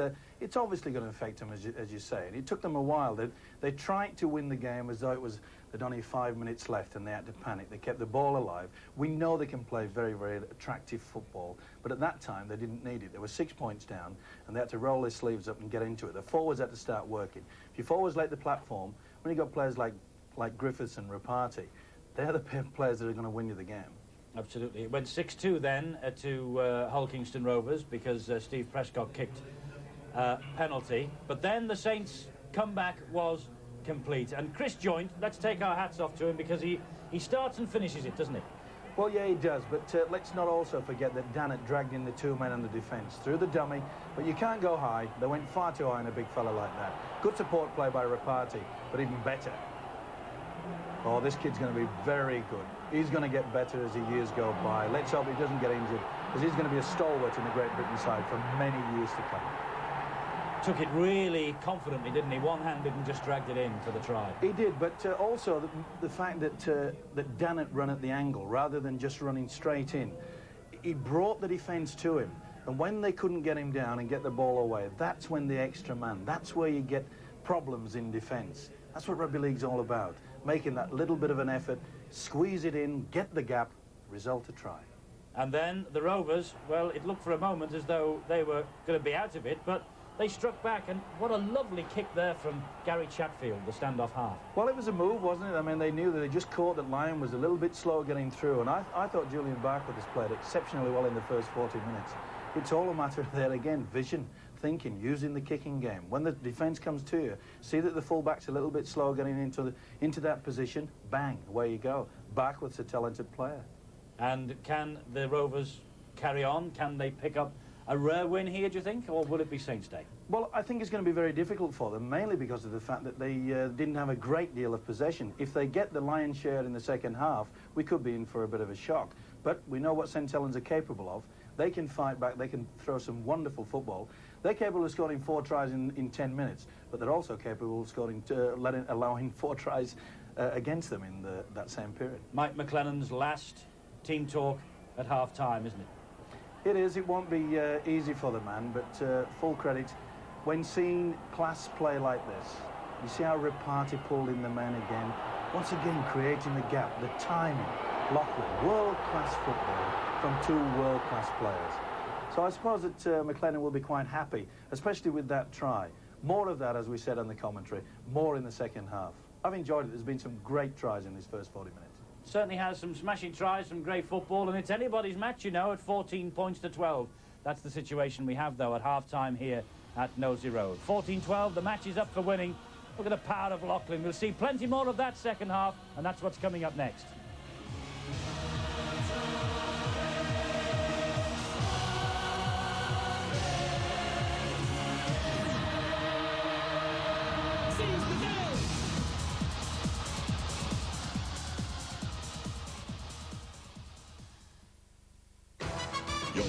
obviously going to affect them, as you say. And it took them a while. They tried to win the game as though they'd only 5 minutes left and they had to panic. They kept the ball alive. We know they can play very, very attractive football, but at that time they didn't need it. They were 6 points down and they had to roll their sleeves up and get into it. The forwards had to start working. If your forwards lay the platform, when you've got players like Griffiths and Rapati, they're the players that are going to win you the game. Absolutely. It went 6-2 then to Hulkingston Rovers because Steve Prescott kicked penalty. But then the Saints' comeback was complete. And Chris Joint, let's take our hats off to him because he starts and finishes it, doesn't he? Well, yeah, he does. But let's not also forget that Dannett dragged in the 2 men on the defence through the dummy. But you can't go high. They went far too high in a big fella like that. Good support play by Rapati, but even better. Oh, this kid's going to be very good. He's going to get better as the years go by. Let's hope he doesn't get injured, because he's going to be a stalwart in the Great Britain side for many years to come. Took it really confidently, didn't he? One-handed and just dragged it in for the try. He did, but also the fact that Dannett run at the angle rather than just running straight in. He brought the defence to him, And when they couldn't get him down and get the ball away, that's when the extra man, that's where you get problems in defence. That's what rugby league's all about, making that little bit of an effort, squeeze it in, get the gap, result a try. And then the Rovers, well, it looked for a moment as though they were going to be out of it, but they struck back, and what a lovely kick there from Gary Chatfield, the standoff half. Well, it was a move, wasn't it? I mean, they knew that they just caught that Lyon was a little bit slow getting through, and I thought Julian Barkwood has played exceptionally well in the first 40 minutes. It's all a matter of there again, vision, thinking, using the kicking game. When the defence comes to you, see that the fullback's a little bit slow getting into that position, bang, away you go. Barkwood's a talented player. And can the Rovers carry on? Can they pick up a rare win here, do you think, or will it be Saints' Day? Well, I think it's going to be very difficult for them, mainly because of the fact that they didn't have a great deal of possession. If they get the lion's share in the second half, we could be in for a bit of a shock. But we know what St Helens are capable of. They can fight back, they can throw some wonderful football. They're capable of scoring 4 tries in 10 minutes, but they're also capable of scoring, allowing 4 tries against them in that same period. Mike McLennan's last team talk at half-time, isn't it? It is. It won't be easy for the man, but full credit. When seeing class play like this, you see how Reparty pulled in the man again. Once again, creating the gap, the timing. Lockwood, world-class football from 2 world-class players. So I suppose that McLennan will be quite happy, especially with that try. More of that, as we said on the commentary, more in the second half. I've enjoyed it. There's been some great tries in these first 40 minutes. Certainly has some smashing tries, some great football, and it's anybody's match, you know, at 14 points to 12. That's the situation we have, though, at half-time here at Nosey Road. 14-12, the match is up for winning. Look at the power of Lachlan. We'll see plenty more of that second half, and that's what's coming up next. Yo.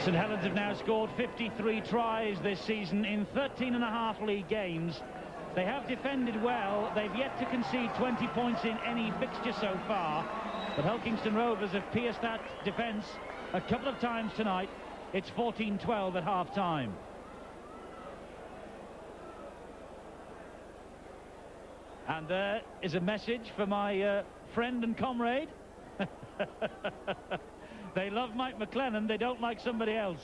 St Helens have now scored 53 tries this season in 13.5 league games. They have defended well. They've yet to concede 20 points in any fixture so far. But Hulkingston Rovers have pierced that defence a couple of times tonight. It's 14-12 at half-time. And there is a message for my friend and comrade. They love Mike McLennan, they don't like somebody else.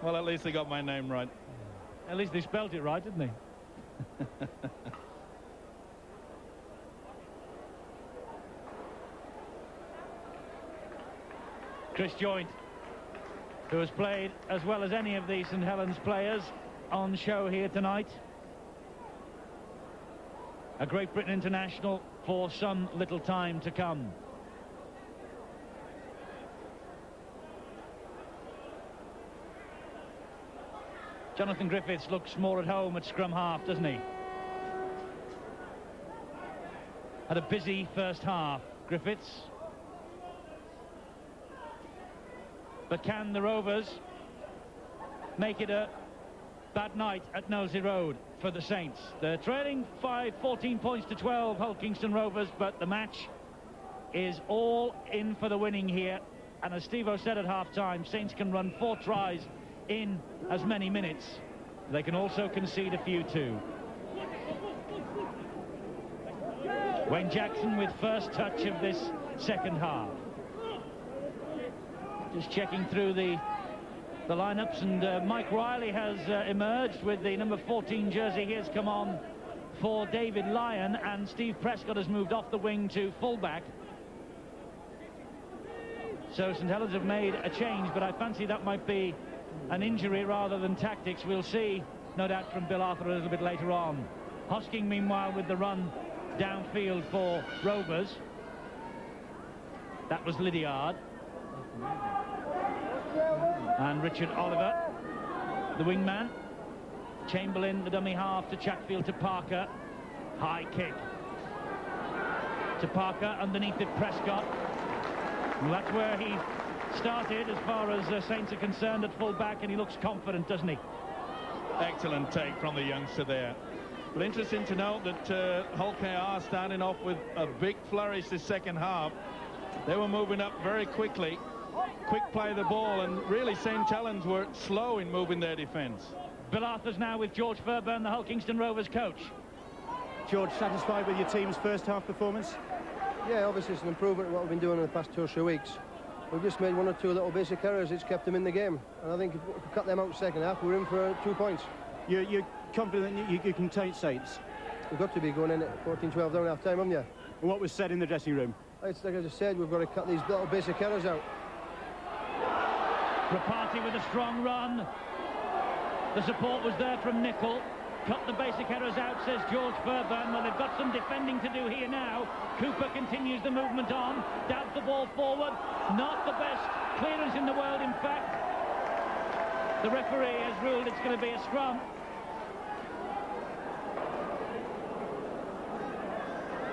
Well, at least they got my name right. At least they spelt it right, didn't they? Chris Joynt, who has played as well as any of the St Helens players on show here tonight. A Great Britain international for some little time to come. Jonathan Griffiths looks more at home at scrum half, doesn't he? Had a busy first half, Griffiths. But can the Rovers make it a bad night at Nosey Road for the Saints? They're trailing 14 points to 12, Hulkingston Rovers, but the match is all in for the winning here. And as Steve-O said at half-time, Saints can run 4 tries in as many minutes. They can also concede a few too. Wayne Jackson with first touch of this second half. Just checking through the lineups, and Mike Riley has emerged with the number 14 jersey. He has come on for David Lyon, and Steve Prescott has moved off the wing to fullback. So St Helens have made a change, but I fancy that might be an injury rather than tactics. We'll see, no doubt, from Bill Arthur a little bit later on. Hosking, meanwhile, with the run downfield for Rovers. That was Lydiard. And Richard Oliver, the wingman. Chamberlain, the dummy half, to Chatfield, to Parker. High kick to Parker, underneath it Prescott. Well, that's where he started as far as Saints are concerned at full-back, and he looks confident, doesn't he? Excellent take from the youngster there. But interesting to note that Hull KR starting off with a big flourish this second half. They were moving up very quickly. Quick play of the ball, and really St. Helens were slow in moving their defence. Bill Arthur's now with George Fairbairn, the Hull Kingston Rovers coach. George, satisfied with your team's first half performance? Yeah, obviously it's an improvement of what we've been doing in the past 2 or 3 weeks. We've just made 1 or 2 little basic errors. It's kept them in the game, and I think if we cut them out in the second half, we're in for 2 points. You're confident you can take Saints? We've got to be going in at 14-12 down half time, haven't you? And what was said in the dressing room? It's like I just said, we've got to cut these little basic errors out. Rapati with a strong run. The support was there from Nicol. Cut the basic errors out, says George Fairbairn. Well, they've got some defending to do here now. Cooper continues the movement on. Dabs the ball forward. Not the best clearance in the world, in fact. The referee has ruled it's going to be a scrum.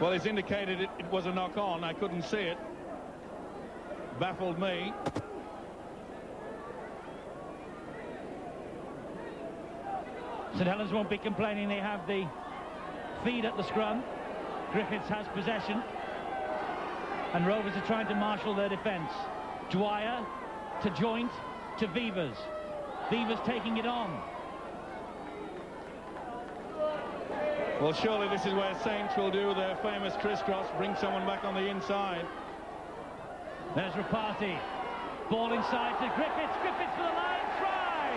Well, he's indicated it was a knock-on. I couldn't see it. Baffled me. St Helens won't be complaining. They have the feed at the scrum. Griffiths has possession, and Rovers are trying to marshal their defence. Dwyer to Joint to Vivers. Vivers taking it on. Well, surely this is where Saints will do their famous crisscross, bring someone back on the inside. There's Rapati. Ball inside to Griffiths. Griffiths for the line. Try!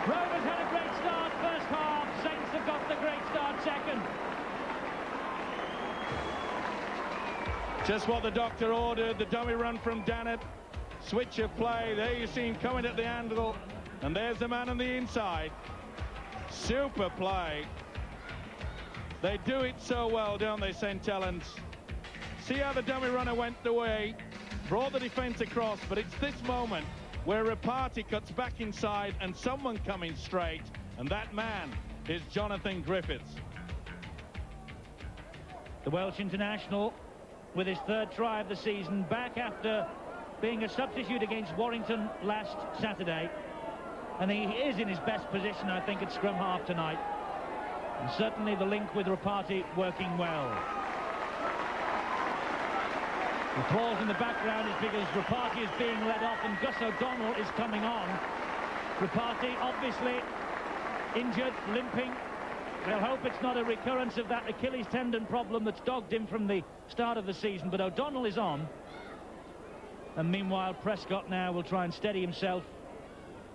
Rovers had a great start first half. Saints have got the great start second. Just what the doctor ordered. The dummy run from Dannett. Switch of play. There you see him coming at the handle. And there's the man on the inside. Super play. They do it so well, don't they, St. Helens? See how the dummy runner went away, brought the defence across, but it's this moment where Rapati cuts back inside and someone coming straight, and that man is Jonathan Griffiths. The Welsh international with his 3rd try of the season, back after being a substitute against Warrington last Saturday. And he is in his best position, I think, at scrum half tonight. And certainly the link with Rapati working well. The applause in the background is because Rapati is being led off and Gus O'Donnell is coming on. Rapati obviously injured, limping. We'll hope it's not a recurrence of that Achilles tendon problem that's dogged him from the start of the season. But O'Donnell is on. And meanwhile, Prescott now will try and steady himself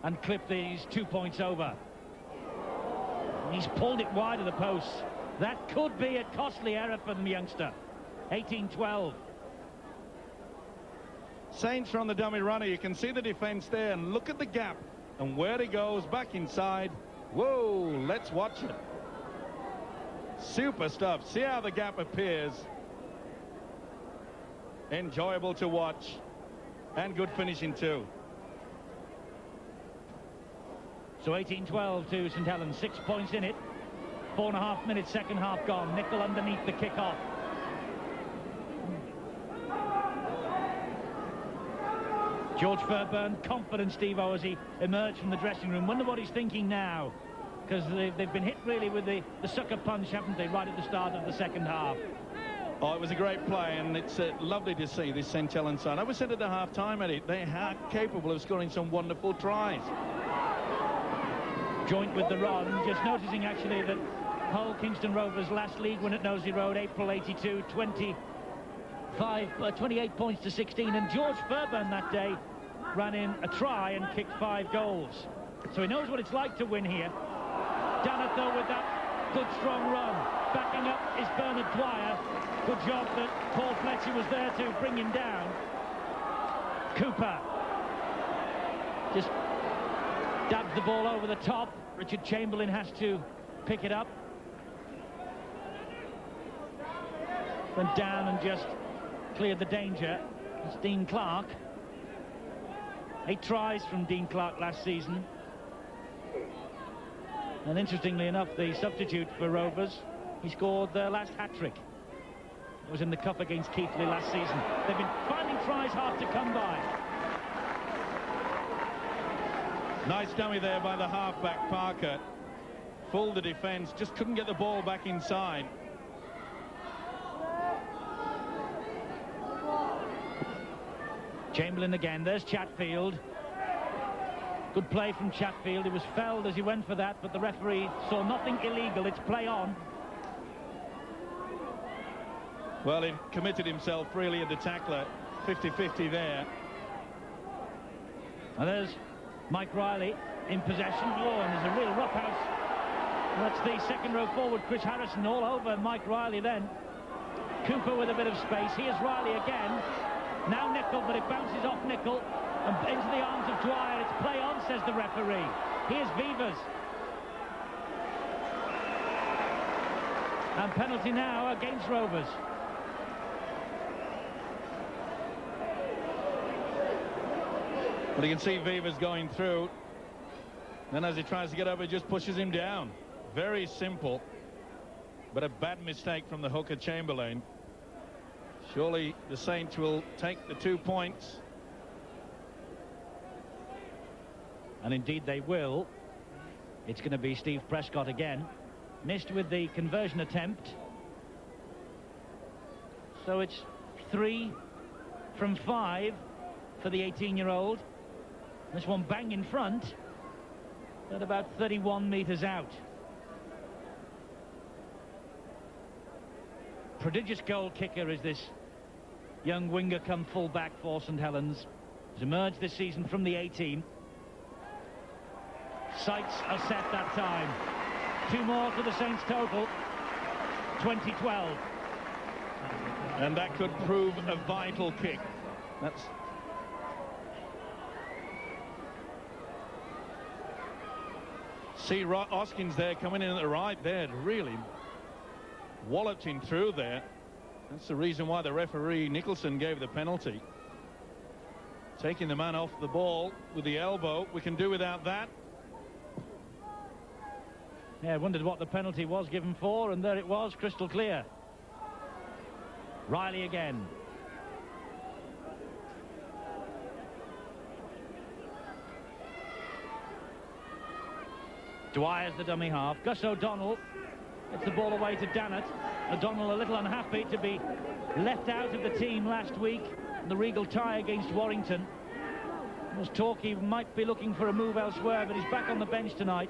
and clip these 2 points over. He's pulled it wide of the post. That could be a costly error for the youngster. 18-12. Saints are on the dummy runner. You can see the defence there, and look at the gap and where he goes back inside. Whoa, let's watch it. Super stuff. See how the gap appears. Enjoyable to watch, and good finishing too. So 18-12 to St Helens, 6 points in it. 4.5 minutes, second half gone. Nicol underneath the kick-off. George Fairbairn, confident, Steve-O, as he emerged from the dressing room. Wonder what he's thinking now, because they've been hit really with the sucker punch, haven't they, right at the start of the second half. Oh, it was a great play, and it's lovely to see this St Helens side. I was said at the half-time, Eddie, they are capable of scoring some wonderful tries. Joint with the run, just noticing actually that Hull Kingston Rovers last league win at Nosey Road, April 82, 28 points to 16, and George Fairbairn that day ran in a try and kicked 5 goals. So he knows what it's like to win here. Dannett though with that good strong run. Backing up is Bernard Dwyer. Good job that Paul Fletcher was there to bring him down. Cooper just dabs the ball over the top. Richard Chamberlain has to pick it up. Went down and just cleared the danger. It's Dean Clark. 8 tries from Dean Clark last season. And interestingly enough, the substitute for Rovers, he scored their last hat-trick. It was in the cup against Keighley last season. They've been finding tries hard to come by. Nice dummy there by the halfback Parker. Fooled the defence, just couldn't get the ball back inside. Chamberlain again. There's Chatfield. Good play from Chatfield. He was felled as he went for that, but the referee saw nothing illegal. It's play on. Well, he committed himself really at the tackler. 50-50 there. And there's Mike Riley in possession. Oh, and there's a real roughhouse. That's the second row forward, Chris Harrison, all over Mike Riley then. Cooper with a bit of space. Here's Riley again. Now Nicol, but it bounces off Nicol and into the arms of Dwyer. It's play on, says the referee. Here's Vivers. And penalty now against Rovers. Well, you can see Vivers going through. Then as he tries to get over, he just pushes him down. Very simple, but a bad mistake from the hooker Chamberlain. Surely the Saints will take the 2 points. And indeed they will. It's going to be Steve Prescott again. Missed with the conversion attempt. So it's 3 from 5 for the 18-year-old. This one bang in front at about 31 metres out. Prodigious goal kicker is this young winger come full-back for St Helens. He's emerged this season from the 18. Sights are set that time. 2 more to the Saints total. 20-12. And that could prove a vital kick. That's... See Oskins there coming in at the right there, really walloped him through there. That's the reason why the referee Nicholson gave the penalty. Taking the man off the ball with the elbow. We can do without that. Yeah, I wondered what the penalty was given for, and there it was, crystal clear. Riley again. Dwyer's the dummy half. Gus O'Donnell gets the ball away to Dannett. O'Donnell a little unhappy to be left out of the team last week in the Regal tie against Warrington. There was talk he might be looking for a move elsewhere, but he's back on the bench tonight.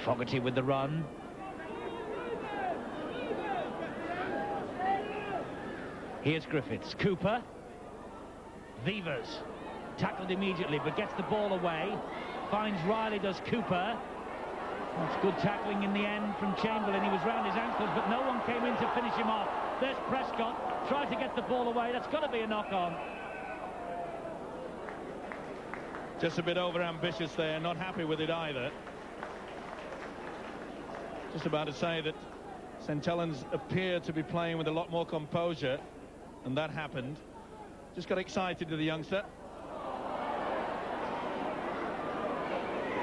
Fogarty with the run. Here's Griffiths. Cooper. Vivers. Tackled immediately, but gets the ball away. Finds Riley, does Cooper. That's good tackling in the end from Chamberlain. He was round his ankles, but no one came in to finish him off. There's Prescott. Tried to get the ball away. That's got to be a knock-on. Just a bit over-ambitious there. Not happy with it either. Just about to say that St Helens appear to be playing with a lot more composure, and that happened. Just got excited to the youngster.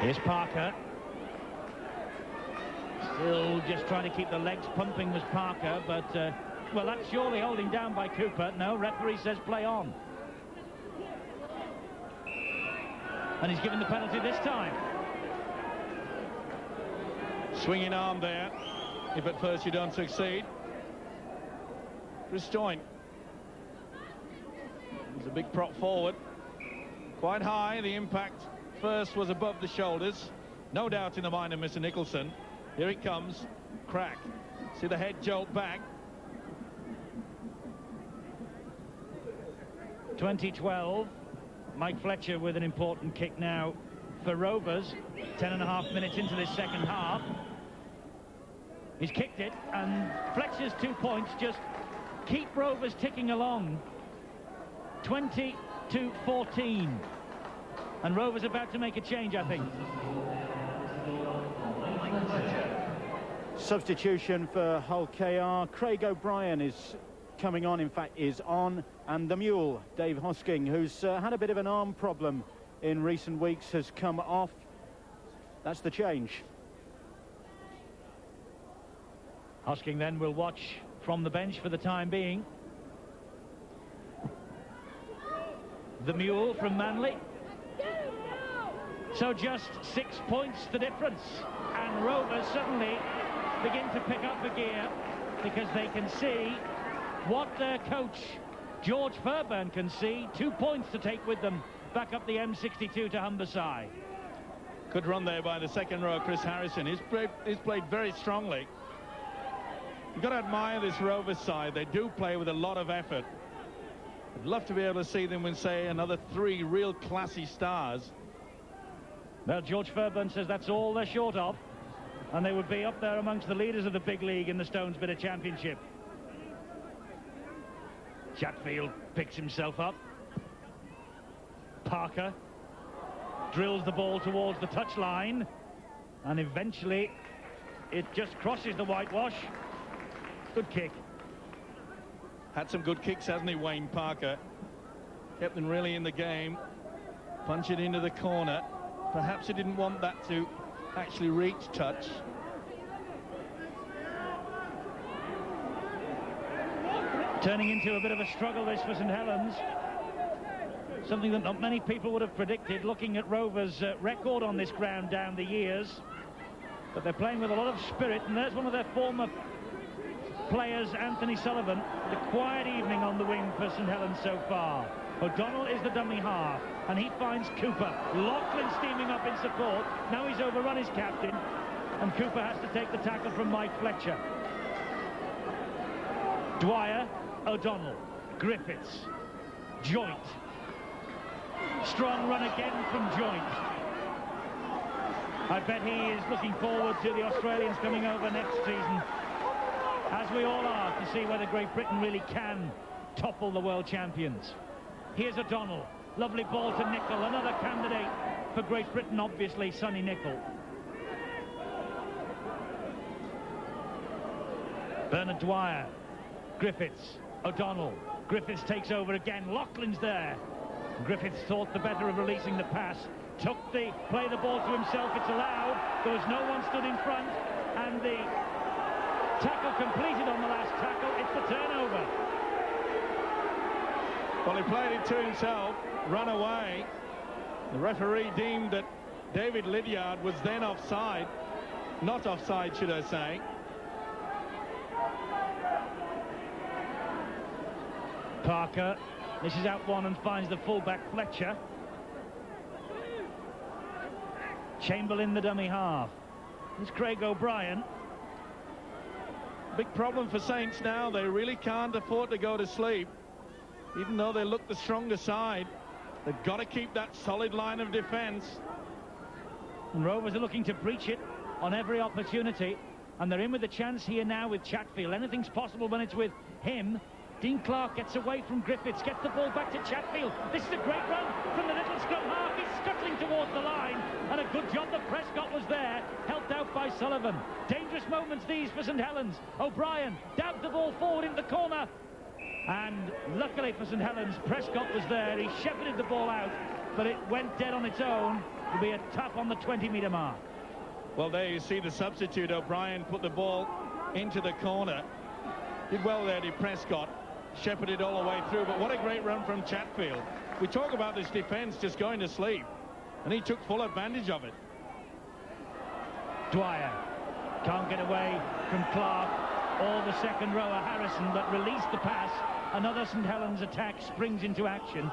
Here's Parker. Still just trying to keep the legs pumping was Parker, but well, that's surely holding down by Cooper. No, referee says play on. And he's given the penalty this time. Swinging arm there, if at first you don't succeed. Chris Joynt. He's a big prop forward. Quite high, the impact first was above the shoulders. No doubt in the mind of Mr. Nicholson. Here it comes. Crack. See the head jolt back. 2012. Mike Fletcher with an important kick now for Rovers. 10.5 minutes into this second half. He's kicked it, and Fletcher's 2 points just keep Rovers ticking along. 20-14. And Rovers about to make a change, I think. Substitution for Hull KR. Craig O'Brien is coming on, in fact is on, and the mule, Dave Hosking, who's had a bit of an arm problem in recent weeks, has come off. That's the change. Hosking then will watch from the bench for the time being. The Mule from Manley. So just 6 points the difference. And Rovers suddenly begin to pick up a gear because they can see what their coach, George Fairbairn, can see. 2 points to take with them back up the M62 to Humberside. Good run there by the second row, Chris Harrison. He's played very strongly. You've got to admire this Rovers side. They do play with a lot of effort. I'd love to be able to see them win, say, another 3 real classy stars. Well, George Fairbairn says that's all they're short of, and they would be up there amongst the leaders of the big league in the Stones Bidder Championship. Chatfield picks himself up. Parker drills the ball towards the touchline, and eventually it just crosses the whitewash. Good kick. Had some good kicks, hasn't he, Wayne Parker? Kept them really in the game. Punch it into the corner. Perhaps he didn't want that to actually reach touch. Turning into a bit of a struggle this for St Helens. Something that not many people would have predicted, looking at Rovers' record on this ground down the years. But they're playing with a lot of spirit, and there's one of their former players, Anthony Sullivan. The quiet evening on the wing for St Helens so far. O'Donnell is the dummy half, and he finds Cooper. Laughlin steaming up in support. Now he's overrun his captain, and Cooper has to take the tackle from Mike Fletcher. Dwyer, O'Donnell, Griffiths, Joint. Strong run again from Joint. I bet he is looking forward to the Australians coming over next season, as we all are, to see whether Great Britain really can topple the world champions. Here's O'Donnell. Lovely ball to Nicol. Another candidate for Great Britain, obviously, Sonny Nicol. Bernard Dwyer. Griffiths. O'Donnell. Griffiths takes over again. Laughlin's there. Griffiths thought the better of releasing the pass. Play the ball to himself. It's allowed. There was no one stood in front. And the tackle completed on the last tackle. It's the turnover. Well, he played it to himself, run away. The referee deemed that David Lydiard was then offside. Not offside, should I say. Parker misses out one and finds the fullback Fletcher. Chamberlain, the dummy half. It's Craig O'Brien. Big problem for Saints now. They really can't afford to go to sleep. Even though they look the stronger side, they've got to keep that solid line of defence. And Rovers are looking to breach it on every opportunity, and they're in with a chance here now with Chatfield. Anything's possible when it's with him. Dean Clark gets away from Griffiths, gets the ball back to Chatfield. This is a great run from the little scrum half. He's scuttling towards the line, and a good job that Prescott was there, helped out by Sullivan. Dangerous moments these for St Helens. O'Brien dabbed the ball forward in the corner, and luckily for St Helens, Prescott was there. He shepherded the ball out, but it went dead on its own. It'll be a tap on the 20-metre mark. Well, there you see the substitute. O'Brien put the ball into the corner. Did well there, did Prescott. Shepherded all the way through, but what a great run from Chatfield. We talk about this defence just going to sleep, and he took full advantage of it. Dwyer can't get away from Clark or the second rower Harrison, but released the pass. Another St Helens attack springs into action.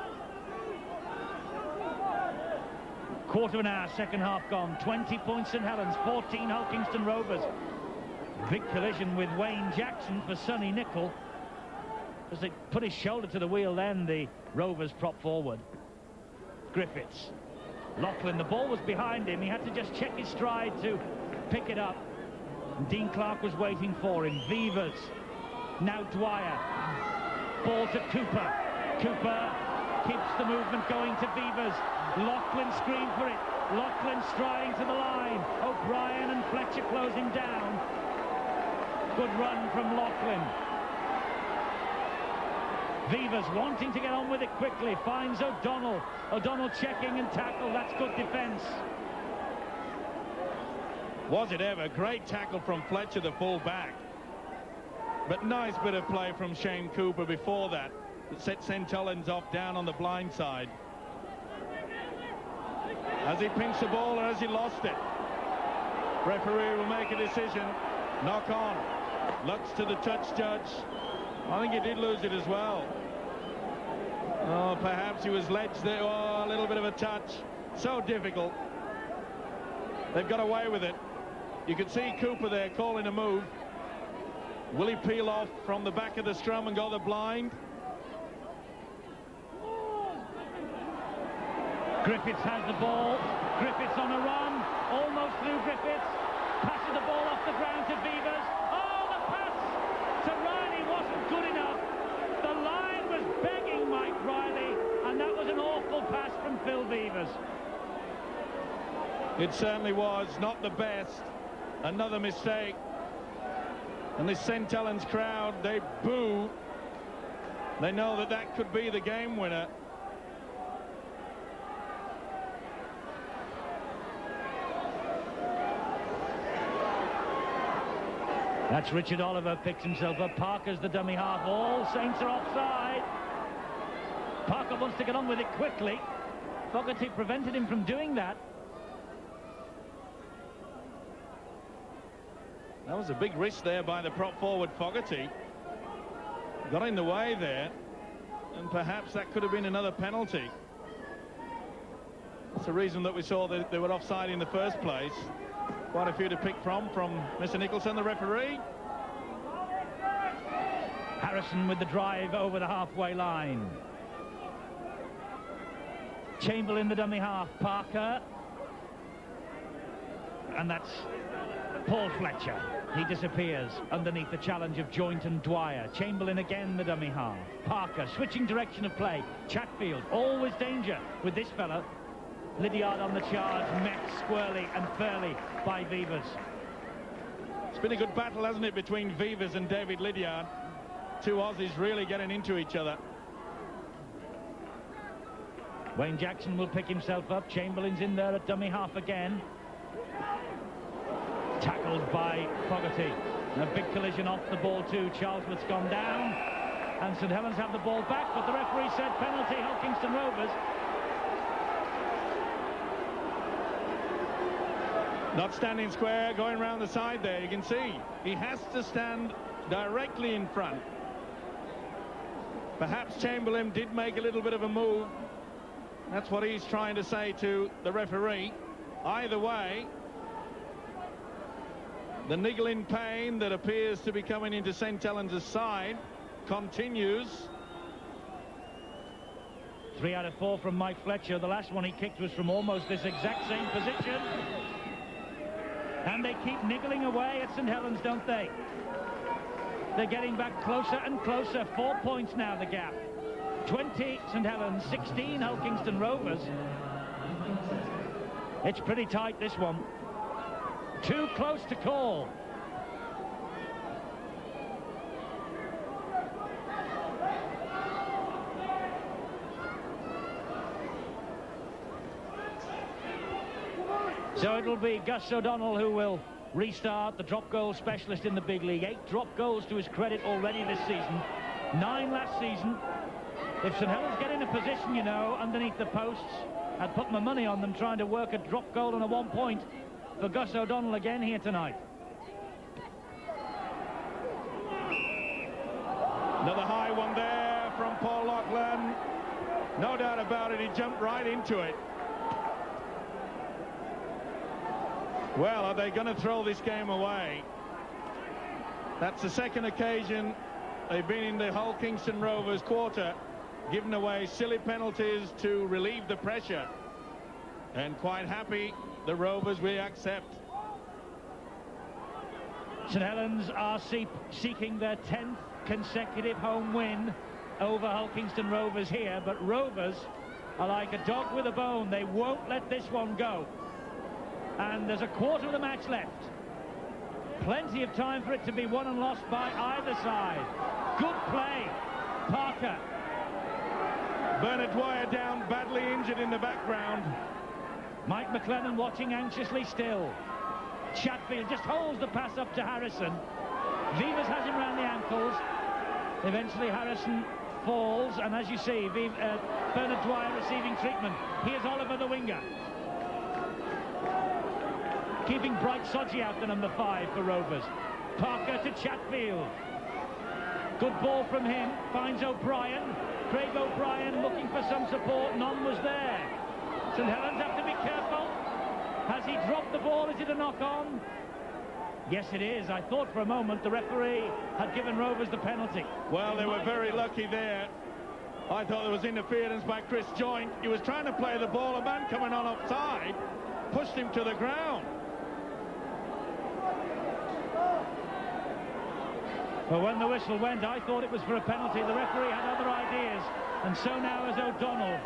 Quarter of an hour, second half gone. 20 points St Helens, 14 Hull Kingston Rovers. Big collision with Wayne Jackson for Sonny Nicol. As they put his shoulder to the wheel, then the Rovers prop forward. Griffiths. Laughlin, the ball was behind him. He had to just check his stride to pick it up. And Dean Clark was waiting for him. Vivers. Now Dwyer. Ball to Cooper. Cooper keeps the movement going to Vivers. Laughlin screamed for it. Laughlin striding to the line. O'Brien and Fletcher closing down. Good run from Laughlin. Vivers wanting to get on with it quickly, finds O'Donnell. O'Donnell checking and tackle. That's good defence. Was it ever? Great tackle from Fletcher, the full-back. But nice bit of play from Shane Cooper before that set St Helens off down on the blind side. Has he pinched the ball or has he lost it? Referee will make a decision. Knock on. Looks to the touch judge. I think he did lose it as well. Oh, perhaps he was ledged there. Oh, a little bit of a touch. So difficult. They've got away with it. You can see Cooper there calling a move. Will he peel off from the back of the scrum and go the blind? Griffiths has the ball. Griffiths on a run. Almost through Griffiths. Passes the ball off the ground to Vivers. Oh, the pass to Riley wasn't good enough. The line was begging Mike Riley, and that was an awful pass from Phil Vivers. It certainly was. Not the best. Another mistake. And this St Helens crowd, they boo. They know that that could be the game winner. That's Richard Oliver, picks himself up. Parker's the dummy half. All Saints are offside. Parker wants to get on with it quickly. Fogarty prevented him from doing that. That was a big risk there by the prop forward Fogarty. Got in the way there, and perhaps that could have been another penalty. That's the reason that we saw that they were offside in the first place. Quite a few to pick from Mr. Nicholson, the referee. Harrison with the drive over the halfway line. Chamberlain the dummy half. Parker. And that's Paul Fletcher. He disappears underneath the challenge of Joint and Dwyer. Chamberlain again the dummy half. Parker switching direction of play. Chatfield, always danger with this fella. Lydiard on the charge, met squarely and fairly by Vivers. It's been a good battle, hasn't it, between Vivers and David Lydiard. Two Aussies really getting into each other. Wayne Jackson will pick himself up. Chamberlain's in there at dummy half again. Tackled by Fogarty. A big collision off the ball too. Charlesworth's gone down. And St Helens have the ball back, but the referee said penalty, Hulkingston Rovers. Not standing square, going round the side there. You can see he has to stand directly in front. Perhaps Chamberlain did make a little bit of a move. That's what he's trying to say to the referee. Either way, the niggling pain that appears to be coming into St Helens' side continues. 3 out of 4 from Mike Fletcher. The last one he kicked was from almost this exact same position. And they keep niggling away at St Helens, don't they? They're getting back closer and closer. 4 points now, the gap. 20 St Helens, 16 Hulkingston Rovers. It's pretty tight, this one. Too close to call. So it'll be Gus O'Donnell who will restart, the drop goal specialist in the big league. 8 drop goals to his credit already this season. 9 last season. If St Helens get in a position, you know, underneath the posts, I'd put my money on them trying to work a drop goal and a 1 point for Gus O'Donnell again here tonight. Another high one there from Paul Loughlin. No doubt about it, he jumped right into it. Well, are they going to throw this game away? That's the second occasion they've been in the Hull Kingston Rovers quarter, giving away silly penalties to relieve the pressure. And quite happy, the Rovers will accept. St Helens are seeking their 10th consecutive home win over Hull Kingston Rovers here, but Rovers are like a dog with a bone. They won't let this one go. And there's a quarter of the match left. Plenty of time for it to be won and lost by either side. Good play. Parker. Bernard Dwyer down, badly injured in the background. Mike McLennan watching anxiously still. Chatfield just holds the pass up to Harrison. Vivas has him round the ankles. Eventually Harrison falls, and as you see, Bernard Dwyer receiving treatment. Here's Oliver, the winger. Keeping Bright Sodgy out, the number 5 for Rovers. Parker to Chatfield. Good ball from him. Finds O'Brien. Craig O'Brien looking for some support. None was there. St Helens have to be careful. Has he dropped the ball? Is it a knock-on? Yes, it is. I thought for a moment the referee had given Rovers the penalty. Well, they were very lucky there. I thought there was interference by Chris Joynt. He was trying to play the ball. A man coming on offside pushed him to the ground. Well, when the whistle went, I thought it was for a penalty. The referee had other ideas, and so now is O'Donnell.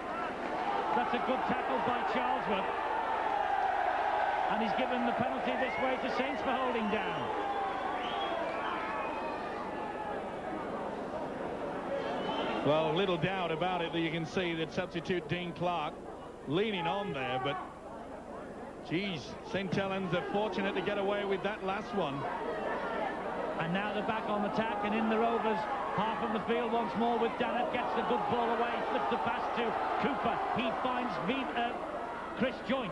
That's a good tackle by Charlesworth. And he's given the penalty this way to Saints for holding down. Well, little doubt about it that you can see that substitute Dean Clark leaning on there, but geez, St Helens are fortunate to get away with that last one. And now they're back on attack, and in the Rovers half of the field once more with Dannett. Gets the good ball away, flips the pass to Cooper. He finds Chris Joynt.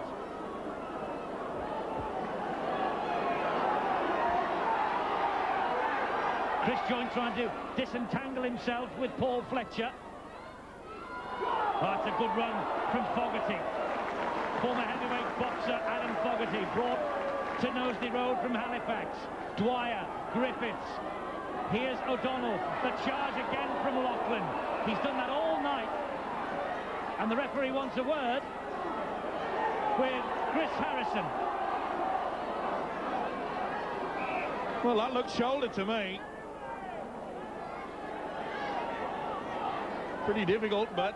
Chris Joynt trying to disentangle himself with Paul Fletcher. Oh, that's a good run from Fogarty. Former heavyweight boxer Alan Fogarty, brought to Knowsley Road from Halifax. Dwyer, Griffiths. Here's O'Donnell. The charge again from Loughlin. He's done that all night. And the referee wants a word with Chris Harrison. Well, that looks shoulder to me. Pretty difficult, but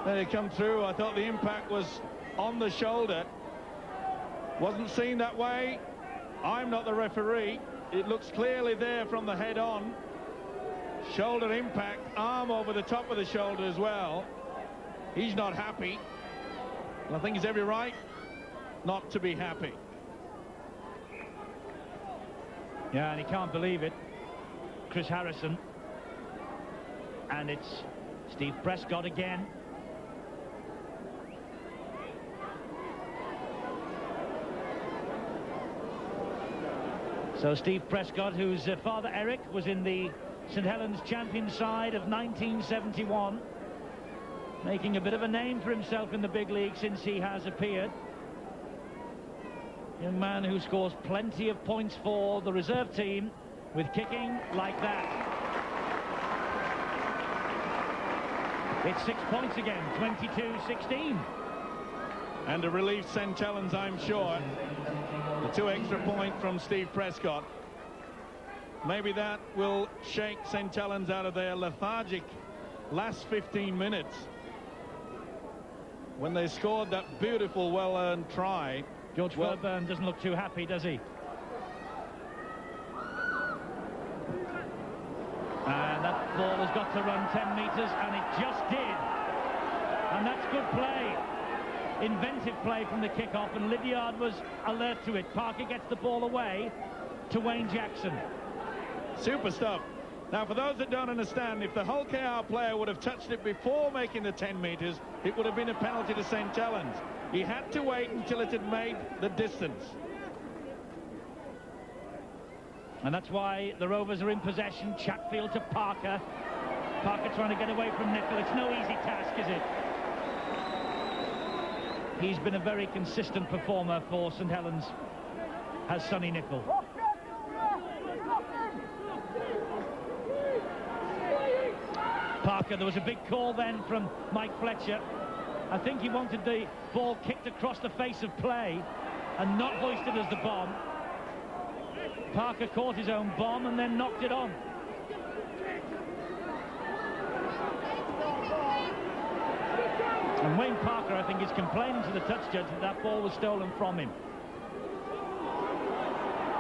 they come through. I thought the impact was on the shoulder. Wasn't seen that way. I'm not the referee. It looks clearly there from the head on. Shoulder impact, arm over the top of the shoulder as well. He's not happy. And I think he's every right not to be happy. Yeah, and he can't believe it. Chris Harrison. And it's Steve Prescott again. So Steve Prescott, whose father Eric was in the St Helens champion side of 1971, making a bit of a name for himself in the big league since he has appeared. Young man who scores plenty of points for the reserve team with kicking like that. It's 6 points again, 22-16. And to relieve St Helens, I'm sure. The 2 extra point from Steve Prescott. Maybe that will shake St Helens out of their lethargic last 15 minutes. When they scored that beautiful, well-earned try. George Fairbairn doesn't look too happy, does he? And that ball has got to run 10 metres, and it just did. And that's good play. Inventive play from the kickoff, and Lydiard was alert to it. Parker gets the ball away to Wayne Jackson. Super stuff. Now, for those that don't understand, if the Hull KR player would have touched it before making the 10 metres, it would have been a penalty to St Helens. He had to wait until it had made the distance. And that's why the Rovers are in possession. Chatfield to Parker. Parker trying to get away from Nicol. It's no easy task, is it? He's been a very consistent performer for St Helens, has Sonny Nicol. Parker, there was a big call then from Mike Fletcher. I think he wanted the ball kicked across the face of play and not hoisted as the bomb. Parker caught his own bomb and then knocked it on. And Wayne Parker, I think, is complaining to the touch judge that that ball was stolen from him.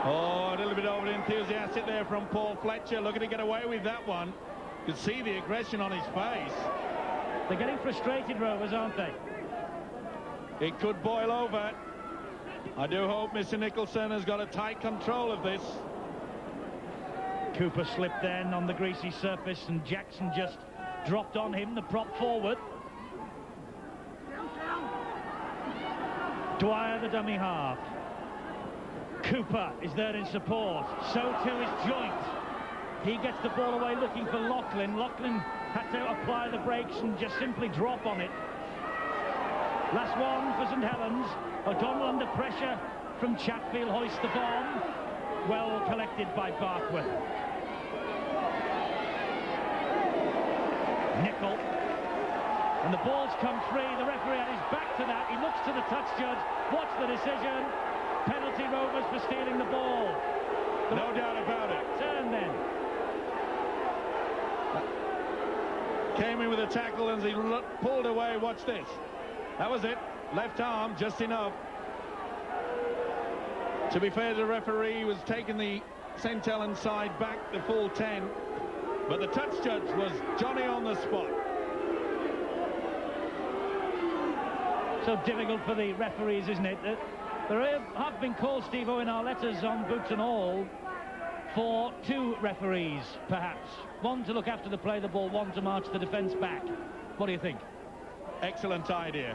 Oh, a little bit over enthusiastic there from Paul Fletcher, looking to get away with that one. You could see the aggression on his face. They're getting frustrated, Rovers, aren't they? It could boil over. I do hope Mr. Nicholson has got a tight control of this. Cooper slipped then on the greasy surface, and Jackson just dropped on him, the prop forward. Dwyer, the dummy half. Cooper is there in support. So too is Joint. He gets the ball away looking for Loughlin. Loughlin had to apply the brakes and just simply drop on it. Last one for St Helens. O'Donnell under pressure from Chatfield, hoists the bomb. Well collected by Barkworth. Nickel. And the ball's come free. The referee had his back to that. He looks to the touch judge. Watch the decision. Penalty Rovers for stealing the ball. No doubt about it. Turn then. Came in with a tackle and he pulled away. Watch this. That was it. Left arm, just enough. To be fair, the referee was taking the St Helens side back the full 10. But the touch judge was Johnny on the spot. So difficult for the referees, isn't it? There have been calls, Steve-O, in our letters on boots and all, for two referees, perhaps. One to look after the play of the ball, one to march the defence back. What do you think? Excellent idea.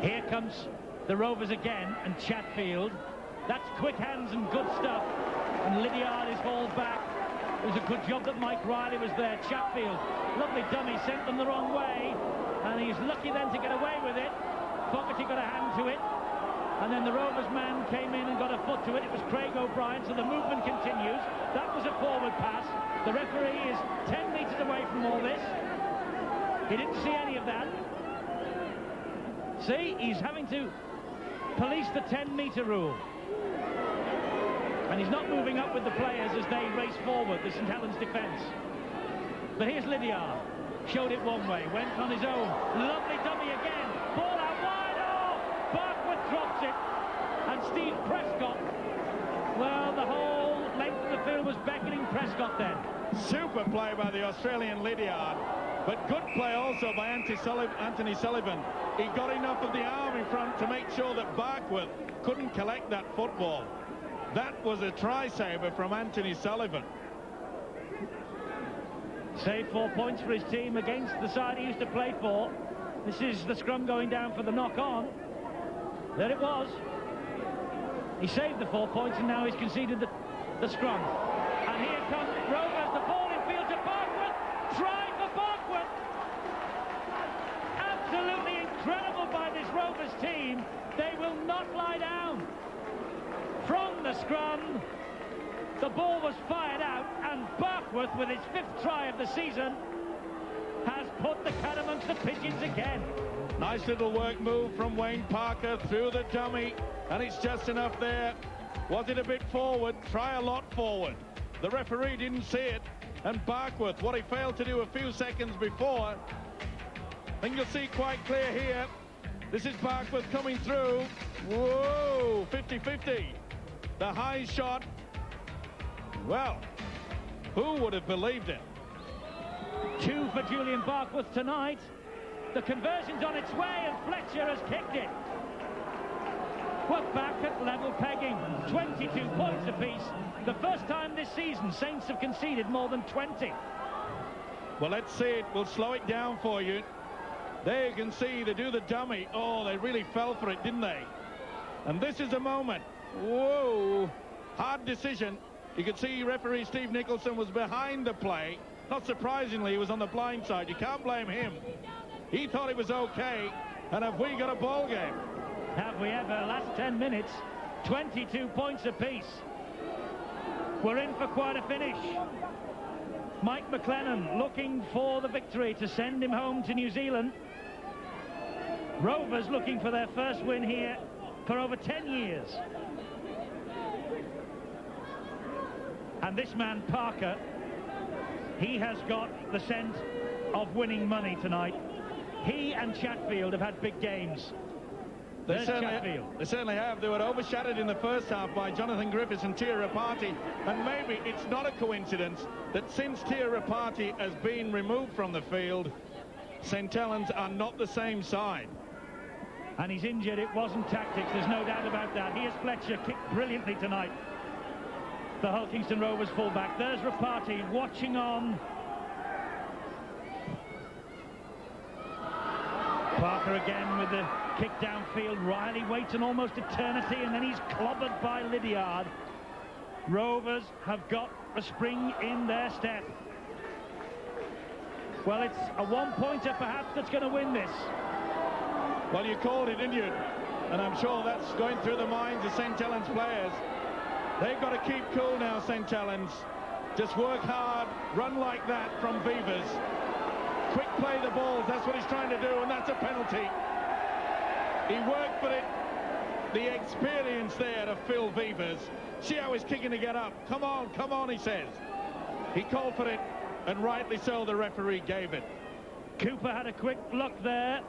Here comes the Rovers again, and Chatfield. That's quick hands and good stuff. And Lydiard is hauled back. It was a good job that Mike Riley was there. Chatfield, lovely dummy, sent them the wrong way. And he's lucky then to get away with it. Fogarty got a hand to it. And then the Rovers man came in and got a foot to it. It was Craig O'Brien, so the movement continues. That was a forward pass. The referee is 10 metres away from all this. He didn't see any of that. See, he's having to police the 10-metre rule. And he's not moving up with the players as they race forward, the St Helens defence. But here's Lydiard. Showed it one way, went on his own. Lovely dummy again. Ball out wide. Oh! Barkworth drops it. And Steve Prescott. Well, the whole length of the field was beckoning Prescott then. Super play by the Australian Lydiard. But good play also by Anthony Sullivan. He got enough of the arm in front to make sure that Barkworth couldn't collect that football. That was a try-saver from Anthony Sullivan. Saved 4 points for his team against the side he used to play for. This is the scrum going down for the knock-on. There it was. He saved the 4 points and now he's conceded the scrum. And here comes Rovers, the ball in field to Barkworth. Try for Barkworth. Absolutely incredible by this Rovers team. They will not lie down. From the scrum, the ball was fired out, and Barkworth, with his 5th try of the season, has put the cat amongst the pigeons again. Nice little work move from Wayne Parker through the dummy, and it's just enough there. Was it a bit forward? Try a lot forward. The referee didn't see it, and Barkworth, what he failed to do a few seconds before, I think you'll see quite clear here. This is Barkworth coming through. Whoa, 50-50. The high shot. Well, who would have believed it? 2 for Julian Barkworth tonight. The conversion's on its way, and Fletcher has kicked it. We're back at level pegging. 22 points apiece. The first time this season Saints have conceded more than 20. Well, let's see it. We'll slow it down for you. There you can see they do the dummy. Oh, they really fell for it, didn't they? And this is a moment. Whoa, hard decision. You could see referee Steve Nicholson was behind the play. Not surprisingly, he was on the blind side. You can't blame him. He thought it was okay. And have we got a ball game? Have we ever? Last 10 minutes, 22 points apiece. We're in for quite a finish. Mike McLennan looking for the victory to send him home to New Zealand. Rovers looking for their first win here for over 10 years. And this man, Parker, he has got the scent of winning money tonight. He and Chatfield have had big games. There's Chatfield. They certainly have. They were overshadowed in the first half by Jonathan Griffiths and Tia Rapati, and maybe it's not a coincidence that since Tia Rapati has been removed from the field, St Helens are not the same side. And he's injured. It wasn't tactics, there's no doubt about that. Here's Fletcher, kicked brilliantly tonight, the Hull Kingston Rovers fullback. There's Rapati watching on. Parker again with the kick downfield. Riley waits an almost eternity, and then he's clobbered by Lydiard. Rovers have got a spring in their step. Well, it's a one-pointer perhaps that's going to win this. Well, you called it, didn't you? And I'm sure that's going through the minds of St Helens players. They've got to keep cool now, St Helens. Just work hard, run like that from Vivers. Quick play the balls, that's what he's trying to do, and that's a penalty. He worked for it. The experience there of Phil Vivers. See how he's kicking to get up. Come on, he says. He called for it, and rightly so, the referee gave it. Cooper had a quick look there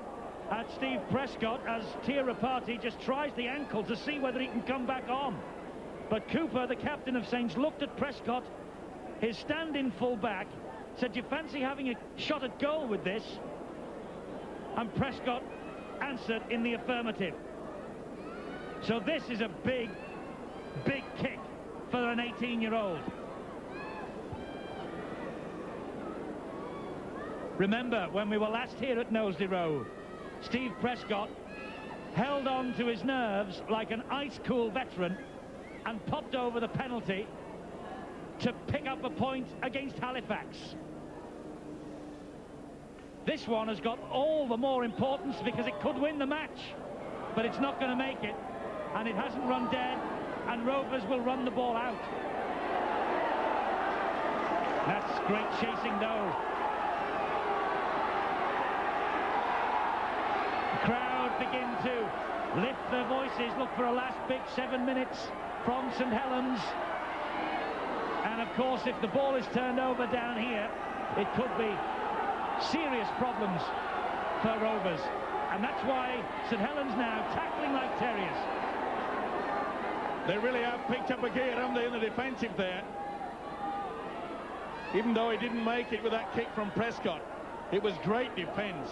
at Steve Prescott as Tia Rapati just tries the ankle to see whether he can come back on. But Cooper, the captain of Saints, looked at Prescott, his stand-in full-back, said, "Do you fancy having a shot at goal with this?" And Prescott answered in the affirmative. So this is a big, big kick for an 18-year-old. Remember, when we were last here at Knowsley Road, Steve Prescott held on to his nerves like an ice-cool veteran and popped over the penalty to pick up a point against Halifax. This one has got all the more importance because it could win the match, but it's not going to make it, and it hasn't run dead, and Rovers will run the ball out. That's great chasing though. The crowd begin to lift their voices, look for a last big 7 minutes from St Helens. And of course, if the ball is turned over down here, it could be serious problems for Rovers. And that's why St Helens now tackling like terriers. They really have picked up a gear, haven't they, in the defensive there? Even though he didn't make it with that kick from Prescott, it was great defence.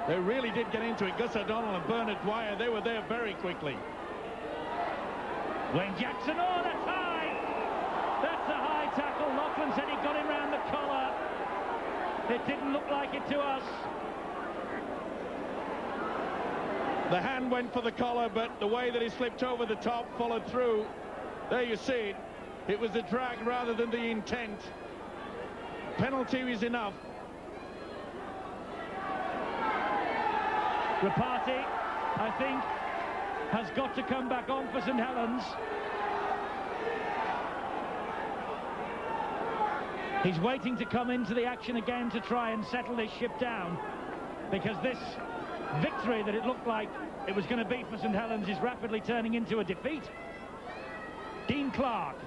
They really did get into it. Gus O'Donnell and Bernard Dwyer, they were there very quickly. Wayne Jackson, oh, that's high! That's a high tackle. Laughlin said he got him round the collar. It didn't look like it to us. The hand went for the collar, but the way that he slipped over the top followed through. There you see it. It was the drag rather than the intent. Penalty is enough. Rapati, I think, has got to come back on for St Helens. He's waiting to come into the action again to try and settle this ship down, because this victory that it looked like it was going to be for St Helens is rapidly turning into a defeat. Dean Clark.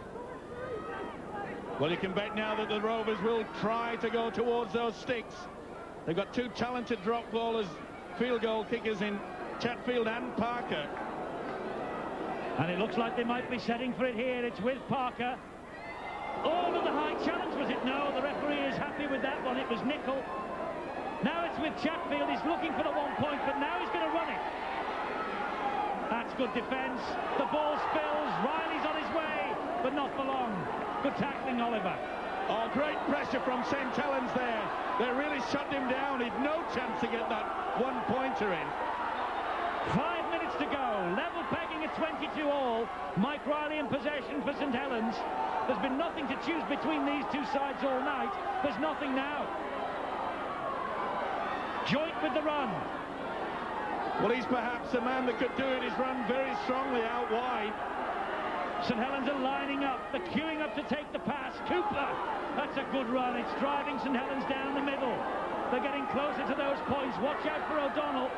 Well, you can bet now that the Rovers will try to go towards those sticks. They've got two talented drop ballers, field goal kickers in Chatfield and Parker. And it looks like they might be setting for it here. It's with Parker. Oh, the high challenge, was it? No, the referee is happy with that one. It was Nickel. Now it's with Chatfield. He's looking for the 1 point, but now he's going to run it. That's good defence. The ball spills. Riley's on his way, but not for long. Good tackling, Oliver. Oh, great pressure from St Helens there. They really shut him down. He'd no chance to get that 1 pointer in. 5 minutes to go. Level pegging at 22 all. Mike Riley in possession for St Helens. There's been nothing to choose between these two sides all night. There's nothing now. Joint with the run. Well, he's perhaps the man that could do it. He's run very strongly out wide. St Helens are lining up. They're queuing up to take the pass. Cooper. That's a good run. It's driving St Helens down the middle. They're getting closer to those points. Watch out for O'Donnell.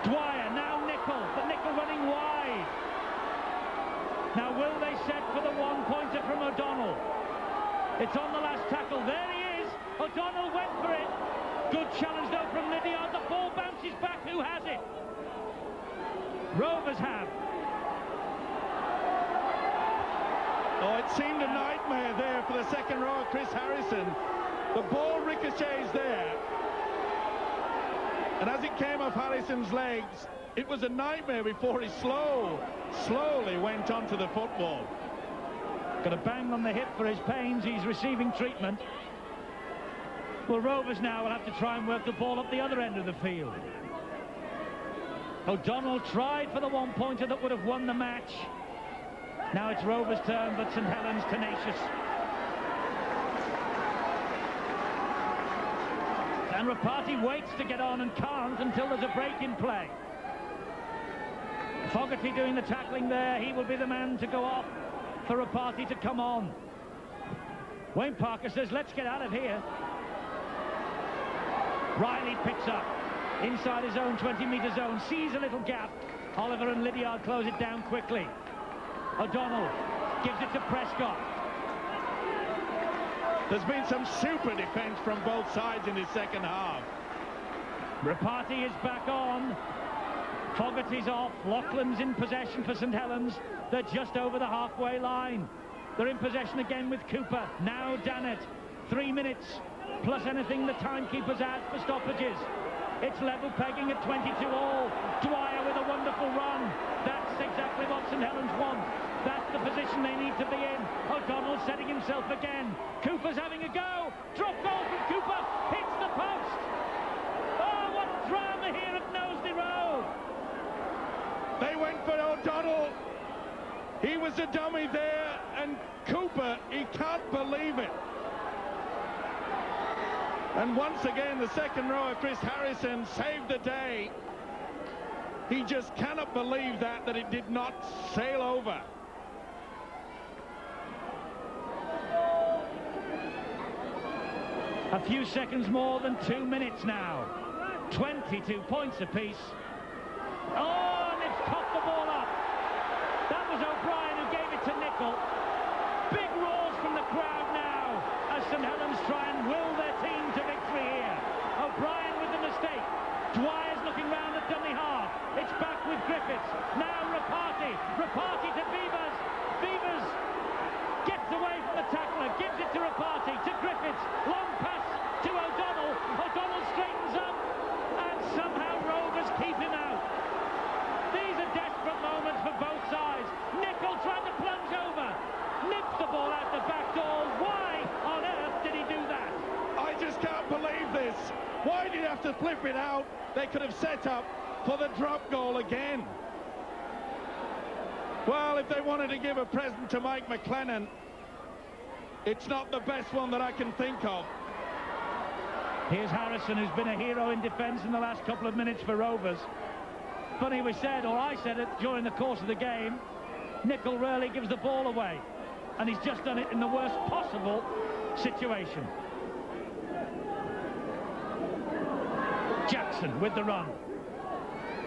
Dwyer, now Nickel. But Nickel running wide. Now will they set for the 1 pointer from O'Donnell? It's on the last tackle. There he is. O'Donnell went for it. Good challenge though from Lydiard. The ball bounces back. Who has it? Rovers have. Oh, it seemed a nightmare there for the second row of Chris Harrison. The ball ricochets there. And as it came off Harrison's legs, it was a nightmare before he slowly went onto the football. Got a bang on the hip for his pains. He's receiving treatment. Well, Rovers now will have to try and work the ball up the other end of the field. O'Donnell tried for the one-pointer that would have won the match. Now it's Rovers' turn, but St Helens tenacious. And Rapati waits to get on and can't until there's a break in play. Fogarty doing the tackling there. He will be the man to go off for Rapati to come on. Wayne Parker says, let's get out of here. Riley picks up inside his own 20-metre zone, sees a little gap. Oliver and Lydiard close it down quickly. O'Donnell gives it to Prescott. There's been some super defence from both sides in this second half. Rapati is back on. Fogarty's off. Loughlin's in possession for St Helens. They're just over the halfway line. They're in possession again with Cooper. Now Dannett. 3 minutes plus anything the timekeepers add for stoppages. It's level pegging at 22-all. Dwyer with a wonderful run. That's exactly what St Helens want. That's the position they need to be in. O'Donnell setting himself again. Cooper's having a go. Drop goal from Cooper. Hits the post. Oh, what drama here at Knowsley Road. They went for O'Donnell. He was a dummy there, and Cooper, he can't believe it. And once again, the second rower, Chris Harrison, saved the day. He just cannot believe that it did not sail over. A few seconds more than 2 minutes now. 22 points apiece. Oh, and it's cocked the ball up. That was O'Brien who gave it to Nicol. Big roars from the crowd now as St Helens try and will their team to victory here. O'Brien with the mistake. Dwyer's looking round at dummy half. It's back with Griffiths. Now Rapati. Rapati to Beavers. Beavers gets away from the tackler. Gives it to Rapati. To Griffiths. Long pass to O'Donnell. O'Donnell straightens up. And somehow Rovers keep him out. These are desperate moments for both sides. Nicol tried to plunge over. Nips the ball out the back door. Why on earth did he do that? I just can't believe this. Why did he have to flip it out? They could have set up for the drop goal again. Well, if they wanted to give a present to Mike McLennan, it's not the best one that I can think of. Here's Harrison, who's been a hero in defence in the last couple of minutes for Rovers. Funny we said, or I said it during the course of the game, Nicol rarely gives the ball away. And he's just done it in the worst possible situation. Jackson with the run.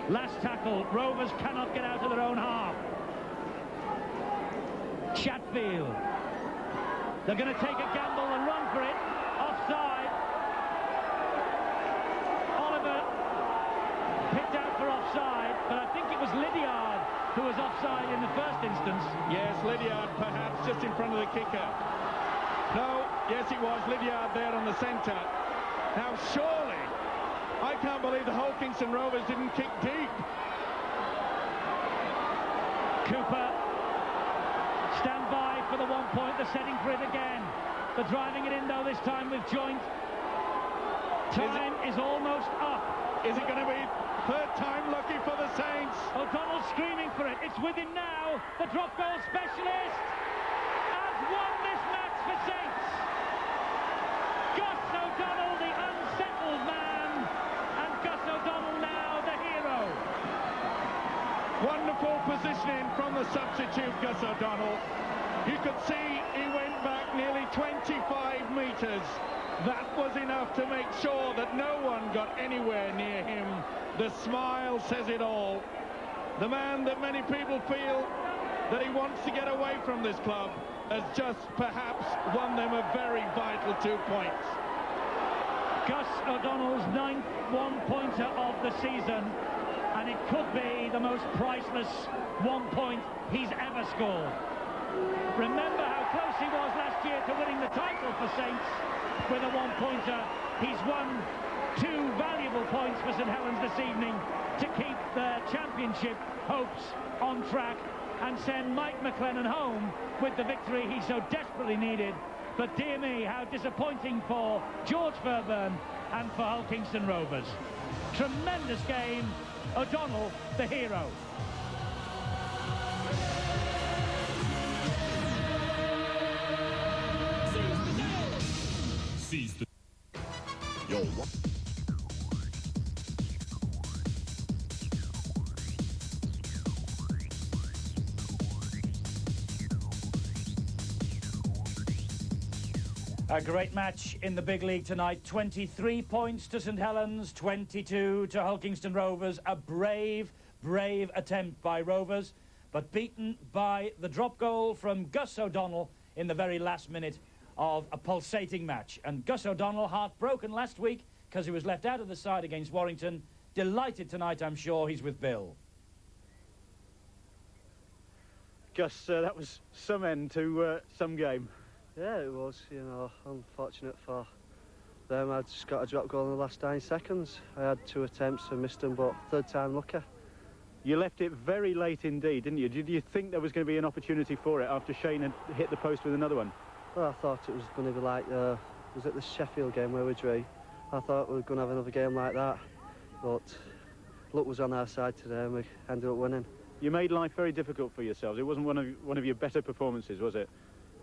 Last tackle. Rovers cannot get out of their own half. Chatfield. They're going to take a gamble and run for it. Offside. Oliver picked out for offside, but I think it was Lydiard who was offside in the first instance. Yes, Lydiard perhaps just in front of the kicker. No, yes it was Lydiard there on the centre. Now surely, I can't believe the whole Kingston Rovers didn't kick deep. Cooper, stand by for the 1 point. They're setting for it again. They're driving it in though this time with Joint. Time is almost up. Is it going to be third time lucky for the Saints? O'Donnell screaming for it. It's with him now. The drop goal specialist has won this match for Saints. Gus O'Donnell, the unsettled man, and Gus O'Donnell now the hero. Wonderful positioning from the substitute Gus O'Donnell. You could see he went back nearly 25 metres. That was enough to make sure that no one got anywhere near him. The smile says it all. The man that many people feel that he wants to get away from this club has just perhaps won them a very vital 2 points. Gus O'Donnell's 9th one-pointer of the season, and it could be the most priceless 1 point he's ever scored. Remember how close he was last year to winning the title for Saints with a 1-pointer. He's won 2 valuable points for St Helens this evening to keep the championship hopes on track and send Mike McLennan home with the victory he so desperately needed. But dear me, how disappointing for George Fairbairn and for Hull Kingston Rovers. Tremendous game. O'Donnell, the hero. Seize the Yo, what? A great match in the big league tonight. 23 points to St Helens, 22 to Hull Kingston Rovers. A brave, brave attempt by Rovers, but beaten by the drop goal from Gus O'Donnell in the very last minute of a pulsating match. And Gus O'Donnell, heartbroken last week because he was left out of the side against Warrington. Delighted tonight, I'm sure, he's with Bill. Gus, that was some end to some game. Yeah, it was. You know, unfortunate for them. I just got a drop goal in the last 9 seconds. I had 2 attempts and missed them, but third time lucky. You left it very late indeed, didn't you? Did you think there was going to be an opportunity for it after Shane had hit the post with another one? Well, I thought it was going to be like, was it the Sheffield game where we drew? I thought we were going to have another game like that, but luck was on our side today and we ended up winning. You made life very difficult for yourselves. It wasn't one of your better performances, was it?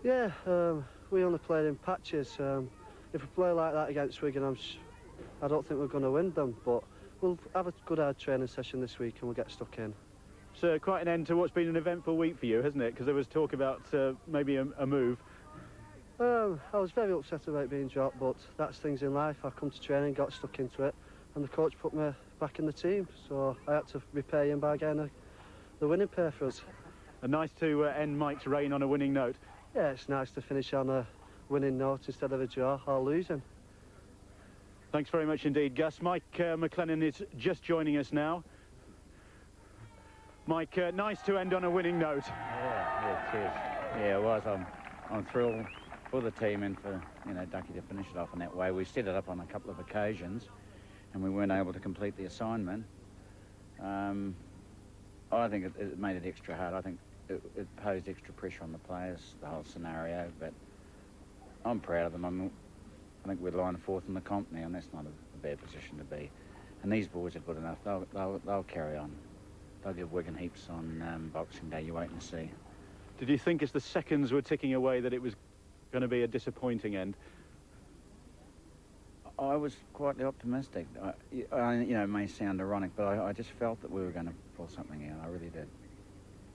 Yeah, we only played in patches. If we play like that against Wigan, I don't think we're going to win them, but we'll have a good hard training session this week and we'll get stuck in. So quite an end to what's been an eventful week for you, hasn't it? Because there was talk about maybe a move. I was very upset about being dropped, but that's things in life. I come to training, got stuck into it, and the coach put me back in the team, so I had to repay him by getting the winning pay for us. And nice to end Mike's reign on a winning note. Yeah, it's nice to finish on a winning note instead of a draw or losing. Thanks very much indeed, Gus. Mike McLennan is just joining us now. Mike, nice to end on a winning note. Yeah, cheers. Yeah, it was. I'm thrilled for the team and for, you know, Ducky to finish it off in that way. We set it up on a couple of occasions and we weren't able to complete the assignment. I think it made it extra hard. I think it posed extra pressure on the players, the whole scenario, but I'm proud of them. I think we're lying 4th in the comp now, and that's not a bad position to be. And these boys are good enough. They'll carry on. They'll give Wigan heaps on Boxing Day. You wait and see. Did you think as the seconds were ticking away that it was going to be a disappointing end? I was quietly optimistic. You know, it may sound ironic, but I just felt that we were going to pull something out. I really did.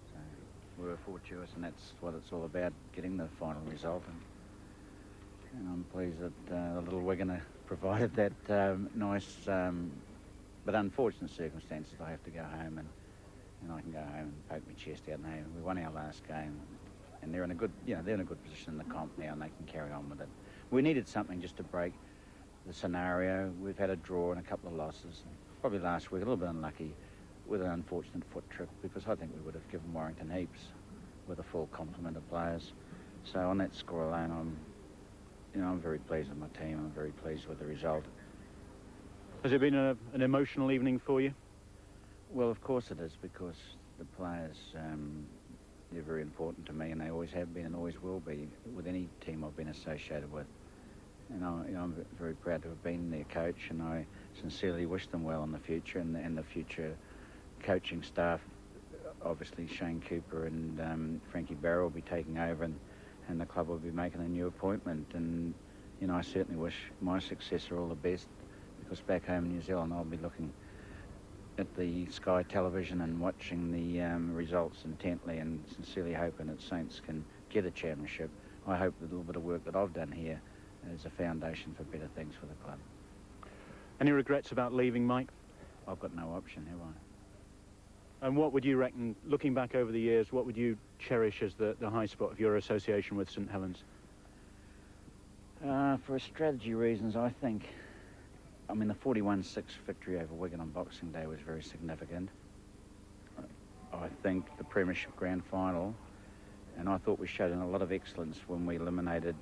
So we were fortuitous, and that's what it's all about, getting the final result. And I'm pleased that the little Wigan provided that nice but unfortunate circumstances. I have to go home and I can go home and poke my chest out. And we won our last game, and they're in a good, they're in a good position in the comp now, and they can carry on with it. We needed something just to break the scenario. We've had a draw and a couple of losses. Probably last week a little bit unlucky with an unfortunate foot trip, because I think we would have given Warrington heaps with a full complement of players. So on that score alone, I'm very pleased with my team. I'm very pleased with the result. Has it been an emotional evening for you? Well, of course it is, because the players, they're very important to me, and they always have been and always will be with any team I've been associated with. And I'm very proud to have been their coach, and I sincerely wish them well in the future, and the future coaching staff. Obviously Shane Cooper and Frankie Barrow will be taking over, and the club will be making a new appointment. And I certainly wish my successor all the best, because back home in New Zealand I'll be looking at the Sky television and watching the results intently, and sincerely hoping that Saints can get a championship. I hope the little bit of work that I've done here is a foundation for better things for the club. Any regrets about leaving, Mike? I've got no option, have I? And what would you reckon, looking back over the years, what would you cherish as the high spot of your association with St Helens? For strategy reasons, I mean, the 41-6 victory over Wigan on Boxing Day was very significant. I think, the Premiership Grand Final, and I thought we showed a lot of excellence when we eliminated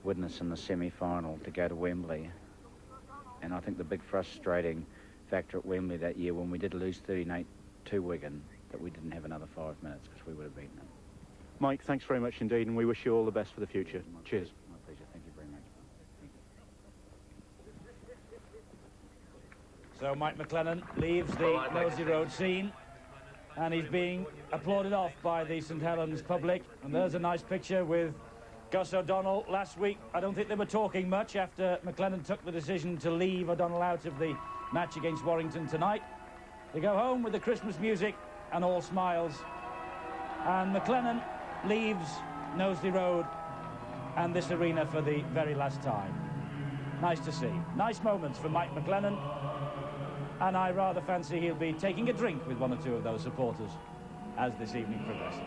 Widnes in the semi-final to go to Wembley. And I think the big frustrating factor at Wembley that year, when we did lose 38 to Wigan, that we didn't have another 5 minutes, because we would have beaten them. Mike, thanks very much indeed, and we wish you all the best for the future. Cheers. My pleasure. Thank you very much. So Mike McLennan leaves the Nosey Road scene, and he's being applauded off by the St Helens public. And there's a nice picture with Gus O'Donnell. Last week, I don't think they were talking much after McLennan took the decision to leave O'Donnell out of the match against Warrington tonight. They go home with the Christmas music and all smiles. And McLennan leaves Knowsley Road and this arena for the very last time. Nice to see. Nice moments for Mike McLennan. And I rather fancy he'll be taking a drink with one or two of those supporters as this evening progresses.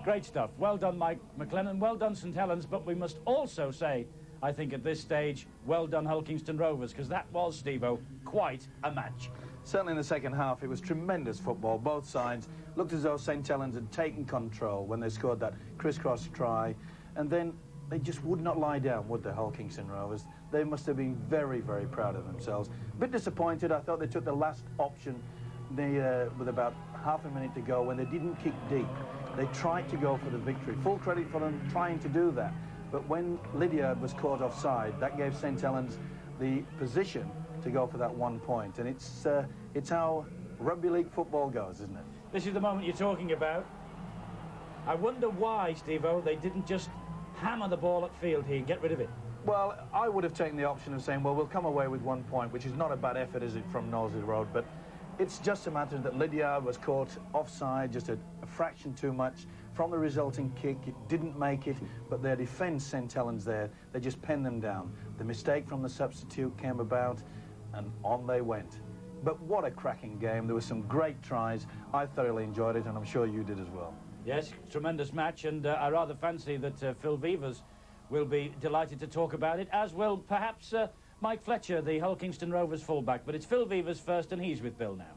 Great stuff. Well done, Mike McLennan. Well done, St Helens. But we must also say, I think at this stage, well done, Hulkingston Rovers, because that was, Steve-O, quite a match. Certainly in the second half, it was tremendous football. Both sides looked as though St Helens had taken control when they scored that crisscross try. And then they just would not lie down, would the Hulkingston Rovers? They must have been very, very proud of themselves. A bit disappointed. I thought they took the last option with about half a minute to go when they didn't kick deep. They tried to go for the victory. Full credit for them trying to do that. But when Lydiard was caught offside, that gave St Helens the position to go for that 1 point. And it's how rugby league football goes, isn't it? This is the moment you're talking about. I wonder why, Steve-O, they didn't just hammer the ball at field here, get rid of it. Well, I would have taken the option of saying, well, we'll come away with 1 point, which is not a bad effort, is it, from Knowsley Road, but it's just a matter that Lydiard was caught offside, just a fraction too much from the resulting kick. It didn't make it, but their defence, St Helens there, they just penned them down. The mistake from the substitute came about, and on they went. But what a cracking game. There were some great tries. I thoroughly enjoyed it, and I'm sure you did as well. Yes, Tremendous match, and I rather fancy that Phil Vevers will be delighted to talk about it, as will perhaps Mike Fletcher, the Hulkingston Rovers fullback. But it's Phil Vevers first, and he's with Bill now.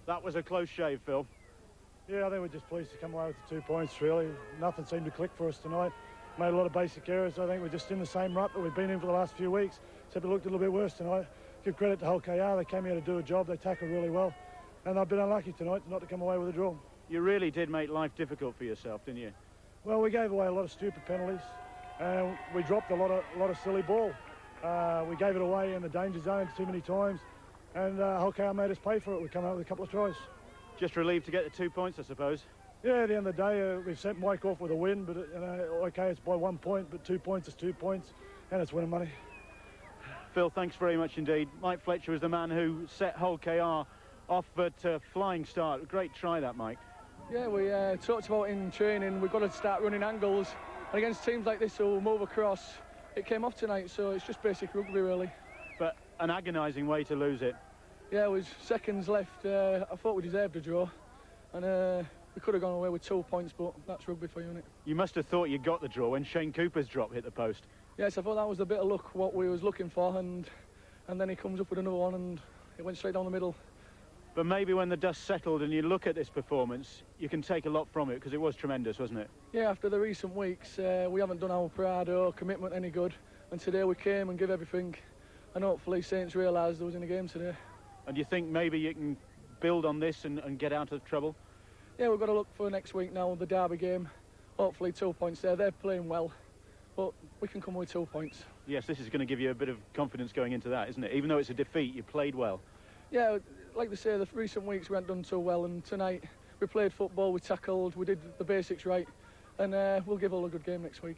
That was a close shave, Phil. Yeah, I think we're just pleased to come away with the 2 points, really. Nothing seemed to click for us tonight. Made a lot of basic errors. I think we're just in the same rut that we've been in for the last few weeks, except it looked a little bit worse tonight. Give credit to Hull KR. They came here to do a job. They tackled really well. And I've been unlucky tonight not to come away with a draw. You really did make life difficult for yourself, didn't you? Well, we gave away a lot of stupid penalties. We dropped a lot of silly ball. We gave it away in the danger zone too many times. And Hull KR made us pay for it. We come out with a couple of tries. Just relieved to get the 2 points, I suppose. Yeah, at the end of the day, we've sent Mike off with a win, but okay, it's by 1 point, but 2 points is 2 points, and it's winning money. Phil, thanks very much indeed. Mike Fletcher was the man who set Hull KR off at a flying start. Great try that, Mike. Yeah, we talked about in training, we've got to start running angles, and against teams like this who will move across, it came off tonight, so it's just basic rugby, really. But an agonising way to lose it. Yeah, it was seconds left. I thought we deserved a draw, and we could have gone away with 2 points, but that's rugby for you, isn't it? You must have thought you got the draw when Shane Cooper's drop hit the post. Yes, I thought that was a bit of luck, what we was looking for, and then he comes up with another one, and it went straight down the middle. But maybe when the dust settled and you look at this performance, you can take a lot from it, because it was tremendous, wasn't it? Yeah, after the recent weeks, we haven't done our pride or commitment any good, and today we came and gave everything, and hopefully Saints realised there was in the game today. And you think maybe you can build on this and get out of trouble? Yeah, we've got to look for next week now, the Derby game. Hopefully 2 points there. They're playing well, but we can come with 2 points. Yes, this is going to give you a bit of confidence going into that, isn't it? Even though it's a defeat, you played well. Yeah, like they say, the recent weeks we haven't done so well, and tonight we played football, we tackled, we did the basics right, and we'll give all a good game next week.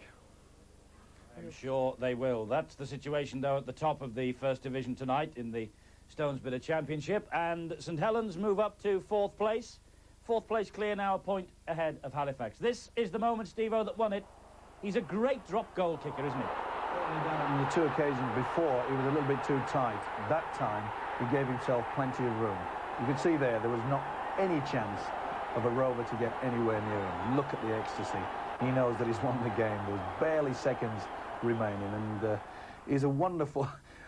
I'm sure they will. That's the situation, though, at the top of the First Division tonight in the Stonesbitter Championship, and St Helens move up to 4th place. 4th place clear now, a point ahead of Halifax. This is the moment, Steve-O, that won it. He's a great drop goal kicker, isn't he? On the 2 occasions before, he was a little bit too tight. That time, he gave himself plenty of room. You could see there was not any chance of a Rover to get anywhere near him. Look at the ecstasy. He knows that he's won the game. There's barely seconds remaining, and he's a wonderful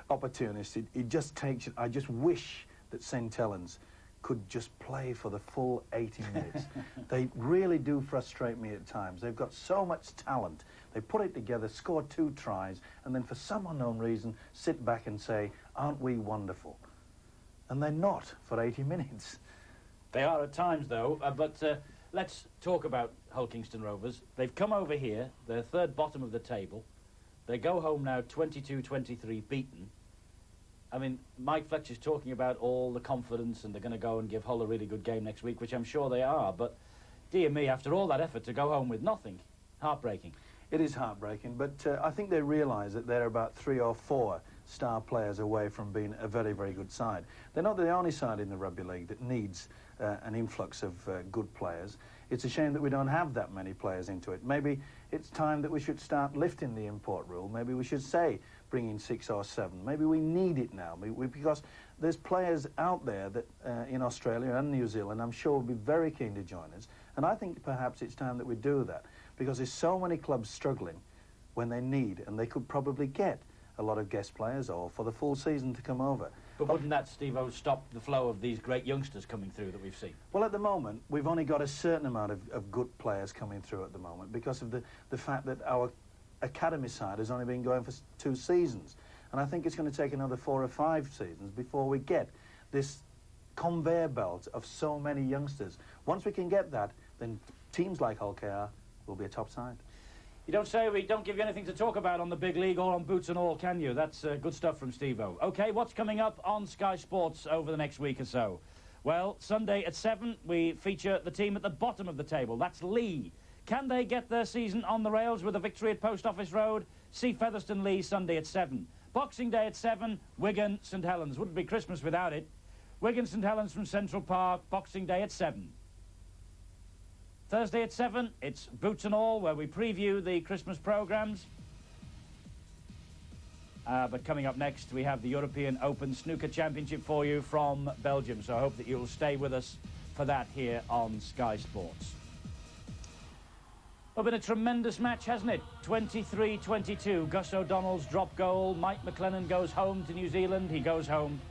opportunist. He just takes it. I just wish that St Helens could just play for the full 80 minutes. They really do frustrate me at times. They've got so much talent. They put it together, score 2 tries, and then for some unknown reason sit back and say, aren't we wonderful? And they're not for 80 minutes. They are at times, though, but let's talk about Hull Kingston Rovers. They've come over here, they're third bottom of the table. They go home now 22-23 beaten. I mean, Mike Fletcher's talking about all the confidence and they're going to go and give Hull a really good game next week, which I'm sure they are, but dear me, after all that effort to go home with nothing, heartbreaking. It is heartbreaking, but I think they realise that they're about 3 or 4 star players away from being a very, very good side. They're not the only side in the Rugby League that needs an influx of good players. It's a shame that we don't have that many players into it. Maybe it's time that we should start lifting the import rule. Maybe we should say bring in 6 or 7. Maybe we need it now because there's players out there that in Australia and New Zealand I'm sure will be very keen to join us. And I think perhaps it's time that we do that because there's so many clubs struggling when they need, and they could probably get a lot of guest players or for the full season to come over. But wouldn't that, Steve-O, stop the flow of these great youngsters coming through that we've seen? Well, at the moment, we've only got a certain amount of good players coming through at the moment because of the fact that our academy side has only been going for 2 seasons. And I think it's going to take another 4 or 5 seasons before we get this conveyor belt of so many youngsters. Once we can get that, then teams like Hull KR will be a top side. You don't say we don't give you anything to talk about on the big league or on Boots and All, can you? That's good stuff from Steve-O. OK, what's coming up on Sky Sports over the next week or so? Well, Sunday at 7, we feature the team at the bottom of the table. That's Lee. Can they get their season on the rails with a victory at Post Office Road? See Featherstone Lee Sunday at 7. Boxing Day at 7, Wigan, St Helens. Wouldn't be Christmas without it. Wigan, St Helens from Central Park, Boxing Day at 7. Thursday at 7, it's Boots and All, where we preview the Christmas programmes. But coming up next, we have the European Open Snooker Championship for you from Belgium. So I hope that you'll stay with us for that here on Sky Sports. It's been a tremendous match, hasn't it? 23-22. Gus O'Donnell's drop goal. Mike McLennan goes home to New Zealand. He goes home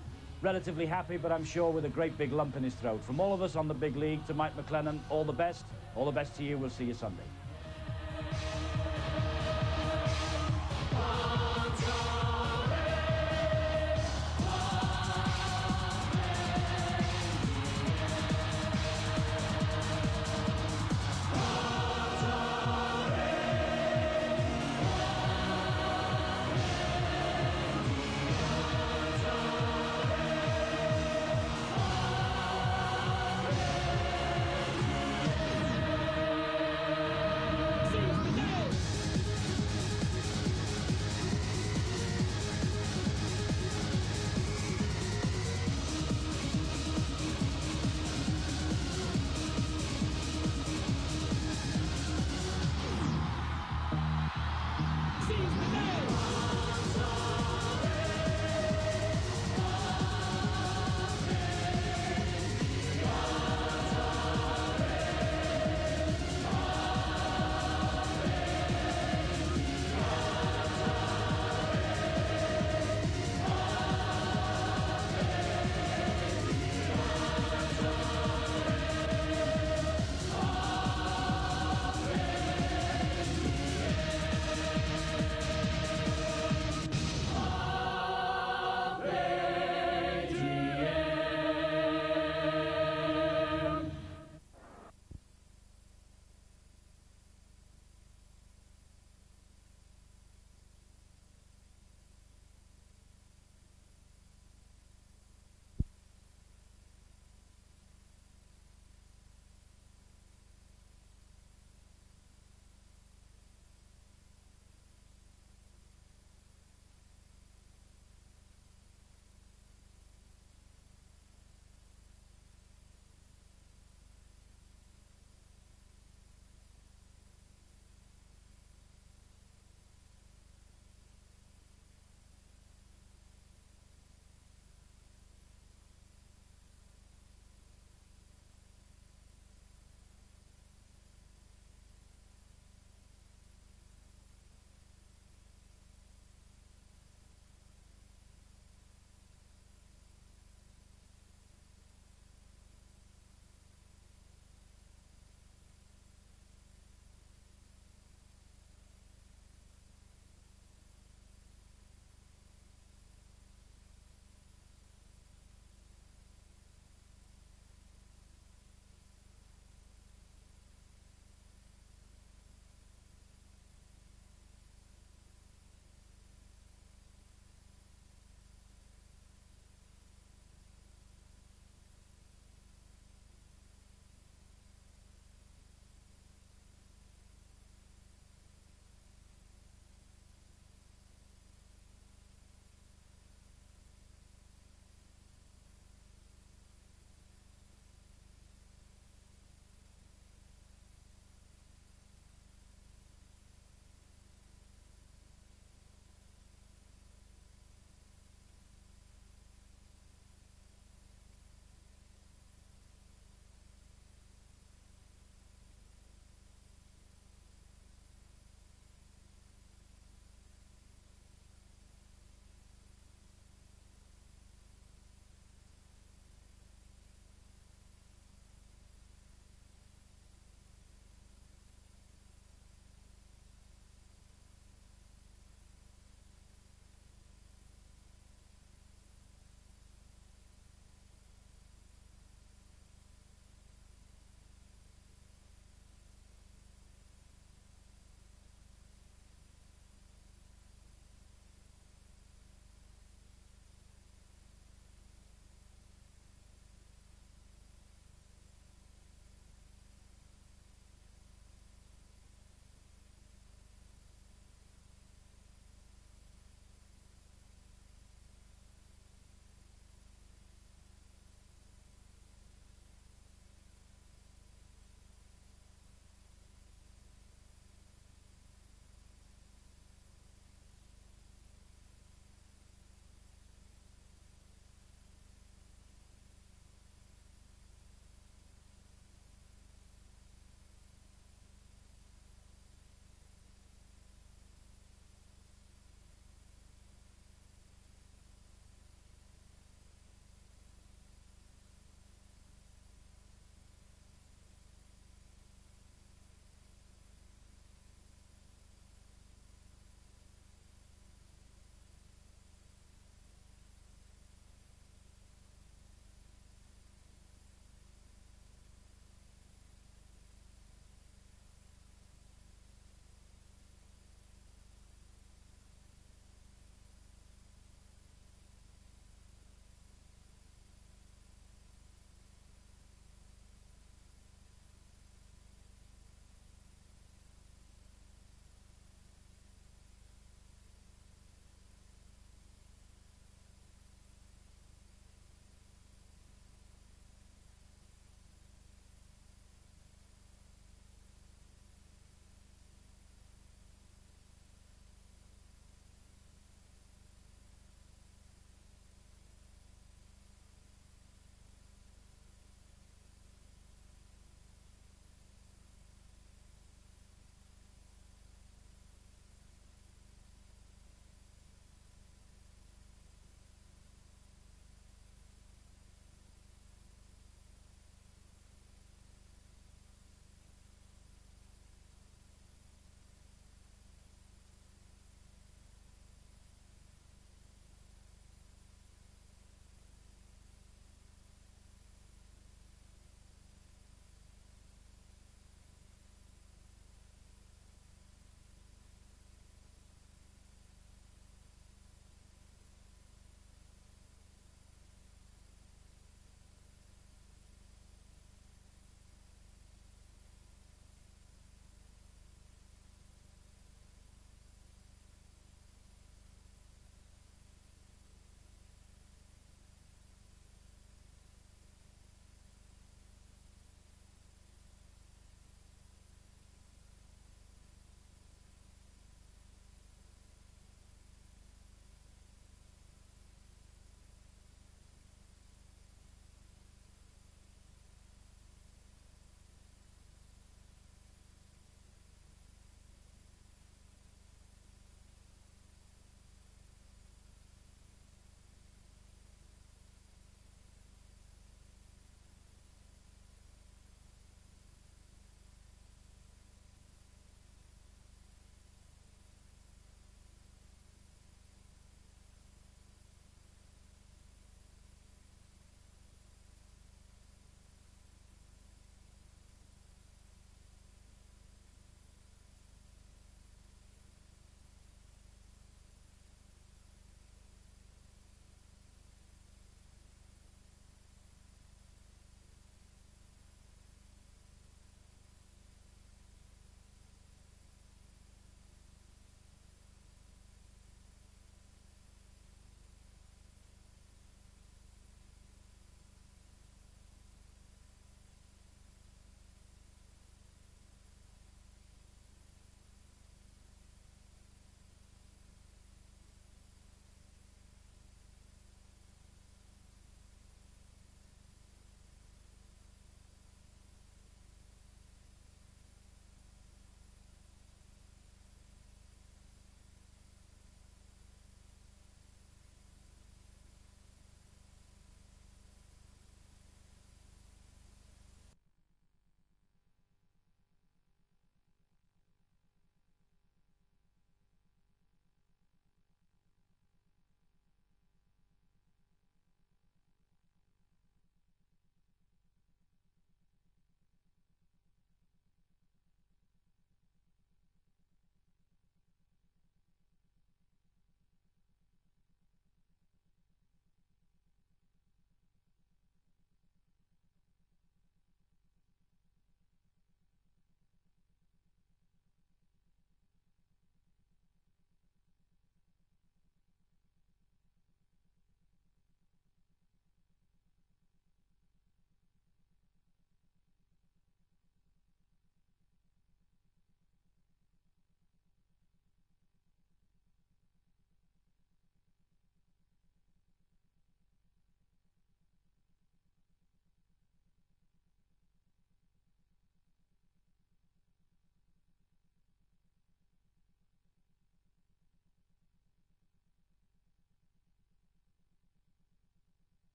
relatively happy, but I'm sure with a great big lump in his throat. From all of us on the big league to Mike McLennan, all the best. All the best to you. We'll see you Sunday.